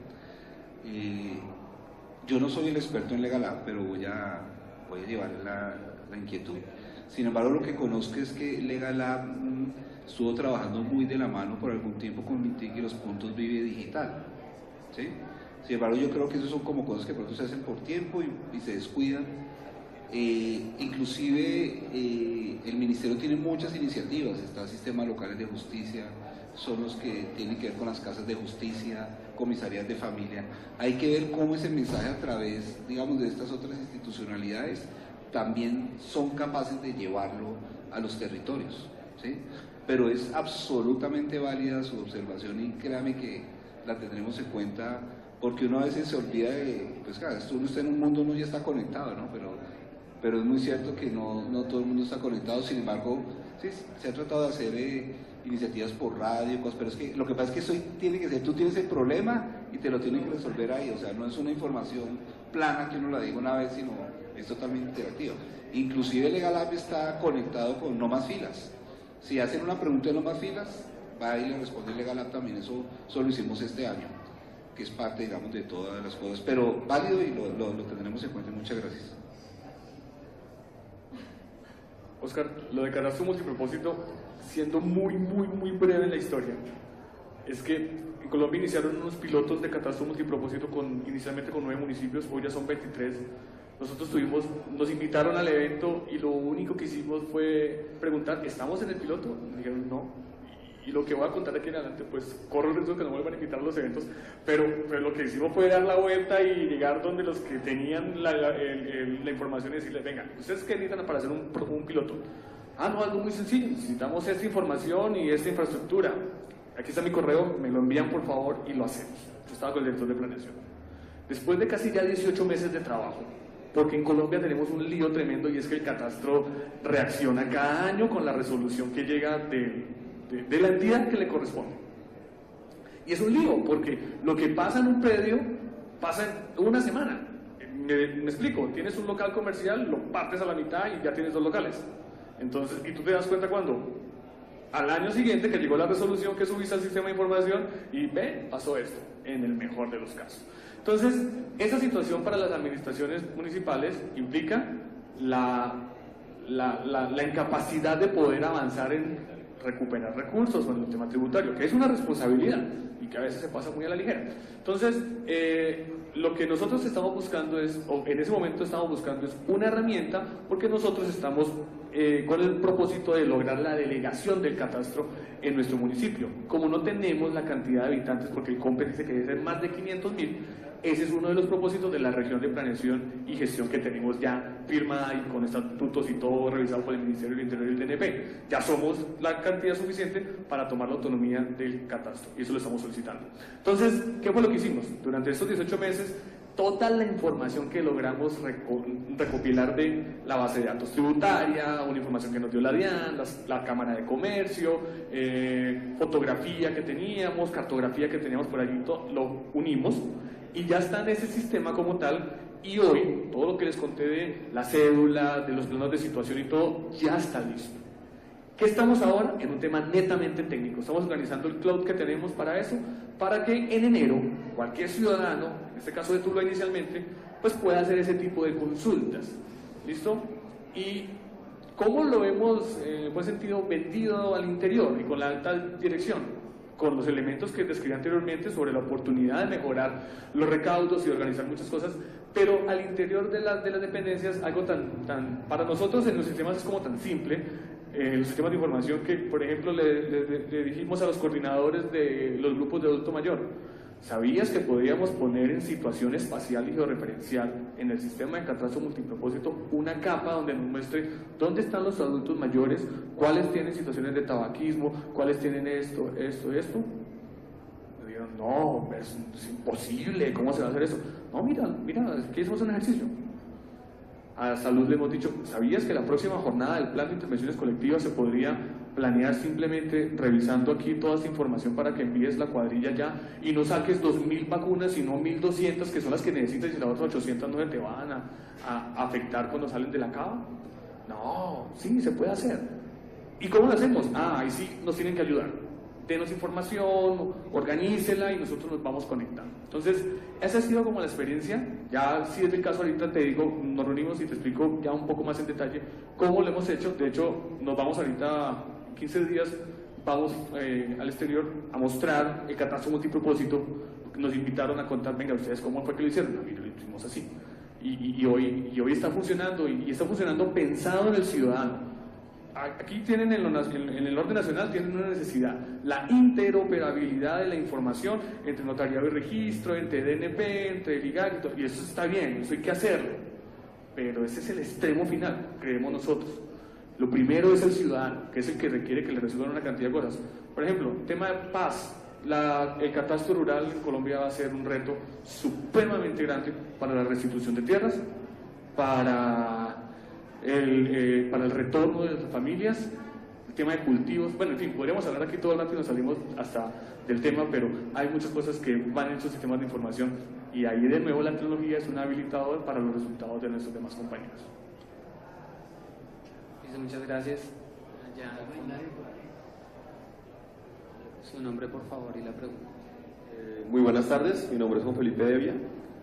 Yo no soy el experto en Legalab, pero voy a llevar la inquietud. Sin embargo, lo que conozco es que Legalab estuvo trabajando muy de la mano por algún tiempo con MINTIC y los puntos Vive Digital, ¿sí? Sin embargo, yo creo que eso son como cosas que pronto se hacen por tiempo y se descuidan. Inclusive el Ministerio tiene muchas iniciativas, está Sistemas Locales de Justicia, son los que tienen que ver con las casas de justicia, comisarías de familia. Hay que ver cómo ese mensaje a través, digamos, de estas otras institucionalidades también son capaces de llevarlo a los territorios, ¿sí? Pero es absolutamente válida su observación y créame que la tendremos en cuenta, porque uno a veces se olvida de, pues claro, uno está en un mundo, uno ya está conectado, ¿no? Pero es muy cierto que no todo el mundo está conectado. Sin embargo, sí, se ha tratado de hacer iniciativas por radio, cosas, pero es que lo que pasa es que eso tiene que ser, tú tienes el problema y te lo tienen que resolver ahí, o sea, no es una información plana que uno la diga una vez, sino es totalmente interactiva. Inclusive Legal App está conectado con No Más Filas. Si hacen una pregunta de No Más Filas, va y le responde Legal App también, eso lo hicimos este año, que es parte, digamos, de todas las cosas, pero válido y lo tendremos en cuenta. Muchas gracias. Oscar, lo de catastro multipropósito, siendo muy breve en la historia, es que en Colombia iniciaron unos pilotos de catastro multipropósito inicialmente con 9 municipios, hoy ya son 23. Nosotros nos invitaron al evento y lo único que hicimos fue preguntar, ¿estamos en el piloto? Nos dijeron no. Y lo que voy a contar aquí en adelante, pues corro el riesgo de que no vuelvan a invitar a los eventos, pero lo que hicimos fue dar la vuelta y llegar donde los que tenían la información y decirles, venga, ¿ustedes qué necesitan para hacer un piloto? No, algo muy sencillo, necesitamos esta información y esta infraestructura. Aquí está mi correo, me lo envían por favor y lo hacemos. Yo estaba con el director de planeación. Después de casi ya 18 meses de trabajo, porque en Colombia tenemos un lío tremendo y es que el catastro reacciona cada año con la resolución que llega de la entidad que le corresponde. Y es un lío, porque lo que pasa en un predio pasa en una semana. Me explico, tienes un local comercial, lo partes a la mitad y ya tienes 2 locales. Entonces, y tú te das cuenta cuando al año siguiente que llegó la resolución que subiste al sistema de información y pasó esto, en el mejor de los casos. Entonces, esa situación para las administraciones municipales implica la incapacidad de poder avanzar en recuperar recursos con el tema tributario, que es una responsabilidad y que a veces se pasa muy a la ligera. Entonces, lo que nosotros estamos buscando es, o en ese momento estamos buscando es una herramienta, porque nosotros estamos con el propósito de lograr la delegación del catastro en nuestro municipio. Como no tenemos la cantidad de habitantes, porque el COMPES dice que debe ser más de 500.000, ese es uno de los propósitos de la región de planeación y gestión que tenemos ya firmada y con estatutos y todo revisado por el Ministerio del Interior y el DNP. Ya somos la cantidad suficiente para tomar la autonomía del catastro y eso lo estamos solicitando. Entonces, ¿qué fue lo que hicimos? Durante estos 18 meses, toda la información que logramos recopilar de la base de datos tributaria, una información que nos dio la DIAN, la Cámara de Comercio, fotografía que teníamos, cartografía que teníamos por allí, lo unimos y ya está en ese sistema como tal. Y hoy, todo lo que les conté de la cédula, de los planos de situación y todo, ya está listo. ¿Qué estamos ahora? En un tema netamente técnico. Estamos organizando el cloud que tenemos para eso, para que en enero cualquier ciudadano, en este caso de Tuluá inicialmente, pues pueda hacer ese tipo de consultas. ¿Listo? Y ¿cómo lo hemos, en buen sentido, vendido al interior y con la alta dirección? Con los elementos que describí anteriormente sobre la oportunidad de mejorar los recaudos y organizar muchas cosas, pero al interior de las dependencias, algo tan para nosotros en los sistemas es como tan simple, los sistemas de información que, por ejemplo, le dijimos a los coordinadores de los grupos de adulto mayor, ¿sabías que podríamos poner en situación espacial y georreferencial en el sistema de catastro multipropósito una capa donde nos muestre dónde están los adultos mayores, cuáles tienen situaciones de tabaquismo, cuáles tienen esto? Me dijeron, no, es imposible, ¿cómo se va a hacer eso? No, mira, ¿qué hicimos un ejercicio? A Salud le hemos dicho, ¿sabías que la próxima jornada del plan de intervenciones colectivas se podría planear simplemente revisando aquí toda esta información para que envíes la cuadrilla ya y no saques 2.000 vacunas sino 1.200 que son las que necesitas y las otras 800 no se te van a afectar cuando salen de la cava? No, sí, se puede hacer. ¿Y cómo lo hacemos? Ahí sí nos tienen que ayudar. Denos información, organícela y nosotros nos vamos conectando. Entonces, esa ha sido como la experiencia. Ya si es el caso ahorita te digo, nos reunimos y te explico ya un poco más en detalle cómo lo hemos hecho. De hecho, nos vamos ahorita, 15 días, vamos al exterior a mostrar el catastro multipropósito. Nos invitaron a contar, venga, ¿ustedes cómo fue que lo hicieron? No, lo hicimos así. Y hoy está funcionando y está funcionando pensado en el ciudadano. Aquí tienen en el orden nacional tienen una necesidad, la interoperabilidad de la información entre notariado y registro, entre DNP, entre el IGAC, y eso está bien, eso hay que hacerlo, pero ese es el extremo final, creemos nosotros. Lo primero es el ciudadano, que es el que requiere que le resuelvan una cantidad de cosas. Por ejemplo, tema de paz, el catastro rural en Colombia va a ser un reto supremamente grande para la restitución de tierras, para el retorno de las familias, el tema de cultivos, bueno, en fin, podríamos hablar aquí todo el rato y nos salimos hasta del tema, pero hay muchas cosas que van en estos sistemas de información y ahí de nuevo la tecnología es un habilitador para los resultados de nuestros demás compañeros. Muchas gracias. Allá, su nombre, por favor, y la pregunta. Muy buenas tardes, mi nombre es Juan Felipe Devia.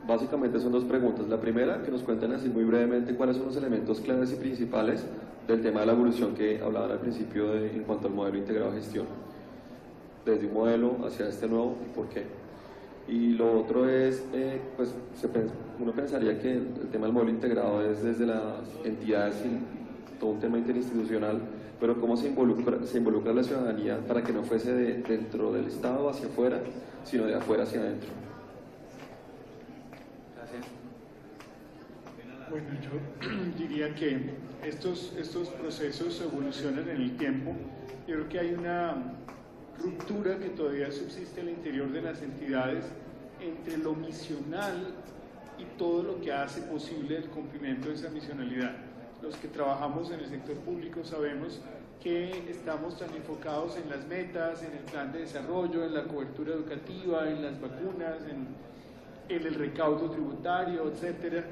Básicamente son dos preguntas. La primera, que nos cuenten así muy brevemente cuáles son los elementos claves y principales del tema de la evolución que hablaban al principio en cuanto al modelo integrado de gestión. Desde un modelo hacia este nuevo, ¿y por qué? Y lo otro es, pues uno pensaría que el tema del modelo integrado es desde las entidades, todo un tema interinstitucional, pero cómo se involucra la ciudadanía para que no fuese dentro del Estado hacia afuera, sino de afuera hacia adentro. Gracias. Bueno, yo diría que estos procesos evolucionan en el tiempo. Yo creo que hay una ruptura que todavía subsiste al interior de las entidades entre lo misional y todo lo que hace posible el cumplimiento de esa misionalidad. Los que trabajamos en el sector público sabemos que estamos tan enfocados en las metas, en el plan de desarrollo, en la cobertura educativa, en las vacunas, en el recaudo tributario, etcétera,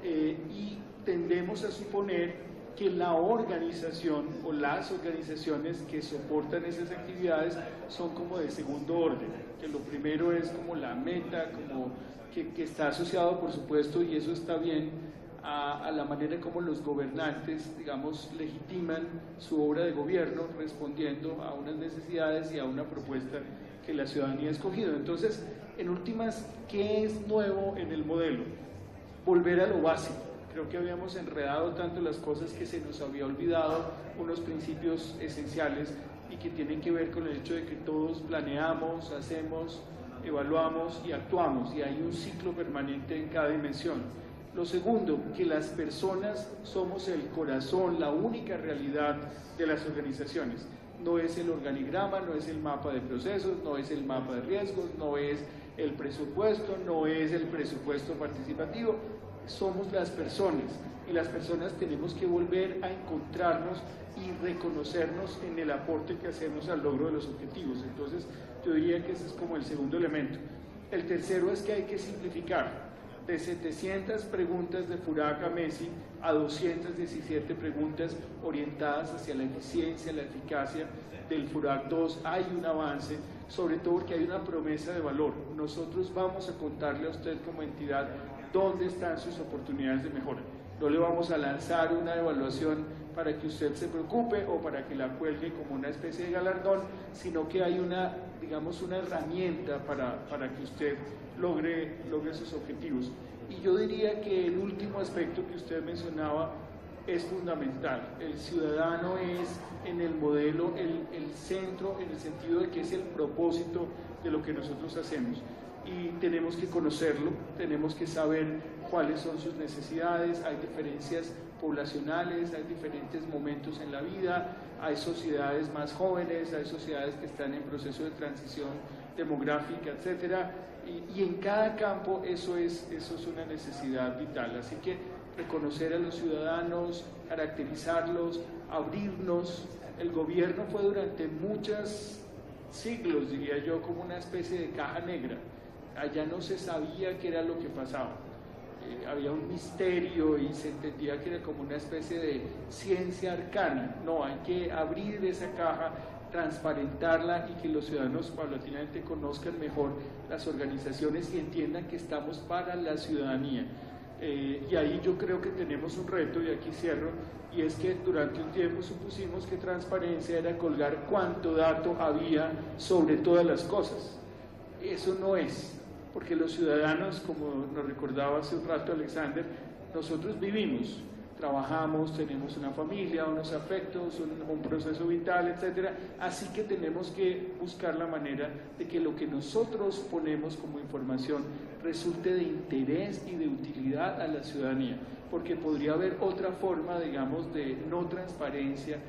y tendemos a suponer que la organización o las organizaciones que soportan esas actividades son como de segundo orden, que lo primero es como la meta, como que está asociado, por supuesto, y eso está bien, a la manera como los gobernantes, digamos, legitiman su obra de gobierno respondiendo a unas necesidades y a una propuesta que la ciudadanía ha escogido. Entonces, en últimas, ¿qué es nuevo en el modelo? Volver a lo básico. Creo que habíamos enredado tanto las cosas que se nos había olvidado unos principios esenciales y que tienen que ver con el hecho de que todos planeamos, hacemos, evaluamos y actuamos, y hay un ciclo permanente en cada dimensión. Lo segundo, que las personas somos el corazón, la única realidad de las organizaciones. No es el organigrama, no es el mapa de procesos, no es el mapa de riesgos, no es el presupuesto, no es el presupuesto participativo. Somos las personas, y las personas tenemos que volver a encontrarnos y reconocernos en el aporte que hacemos al logro de los objetivos. Entonces, yo diría que ese es como el segundo elemento. El tercero es que hay que simplificar. De 700 preguntas de Furac a Messi a 217 preguntas orientadas hacia la eficiencia, la eficacia del Furac 2, hay un avance, sobre todo porque hay una promesa de valor. Nosotros vamos a contarle a usted como entidad dónde están sus oportunidades de mejora. No le vamos a lanzar una evaluación para que usted se preocupe o para que la cuelgue como una especie de galardón, sino que hay una, digamos, una herramienta para que usted logre sus objetivos. Y yo diría que el último aspecto que usted mencionaba es fundamental. El ciudadano es en el modelo el centro, en el sentido de que es el propósito de lo que nosotros hacemos. Y tenemos que conocerlo, tenemos que saber cuáles son sus necesidades, hay diferencias poblacionales, hay diferentes momentos en la vida, hay sociedades más jóvenes, hay sociedades que están en proceso de transición demográfica, etcétera, y en cada campo eso es una necesidad vital. Así que reconocer a los ciudadanos, caracterizarlos, abrirnos. El gobierno fue durante muchos siglos, diría yo, como una especie de caja negra. Allá no se sabía qué era lo que pasaba. Había un misterio y se entendía que era como una especie de ciencia arcana. No, hay que abrir esa caja, transparentarla y que los ciudadanos paulatinamente conozcan mejor las organizaciones y entiendan que estamos para la ciudadanía. Y ahí yo creo que tenemos un reto, y aquí cierro, y es que durante un tiempo supusimos que transparencia era colgar cuánto dato había sobre todas las cosas. Eso no es, porque los ciudadanos, como nos recordaba hace un rato Alexander, nosotros vivimos, trabajamos, tenemos una familia, unos afectos, un proceso vital, etcétera. Así que tenemos que buscar la manera de que lo que nosotros ponemos como información resulte de interés y de utilidad a la ciudadanía, porque podría haber otra forma, digamos, de no transparencia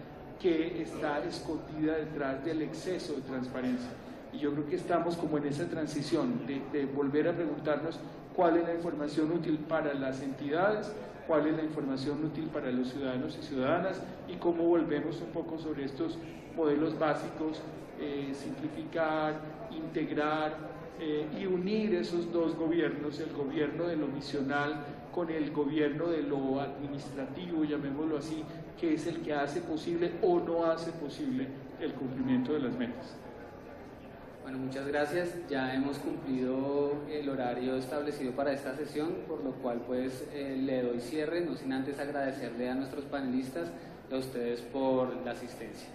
que está escondida detrás del exceso de transparencia. Y yo creo que estamos como en esa transición de volver a preguntarnos cuál es la información útil para las entidades, cuál es la información útil para los ciudadanos y ciudadanas, y cómo volvemos un poco sobre estos modelos básicos, simplificar, integrar y unir esos dos gobiernos, el gobierno de lo misional con el gobierno de lo administrativo, llamémoslo así, que es el que hace posible o no hace posible el cumplimiento de las metas. Bueno, muchas gracias. Ya hemos cumplido el horario establecido para esta sesión, por lo cual pues le doy cierre, no sin antes agradecerle a nuestros panelistas y a ustedes por la asistencia.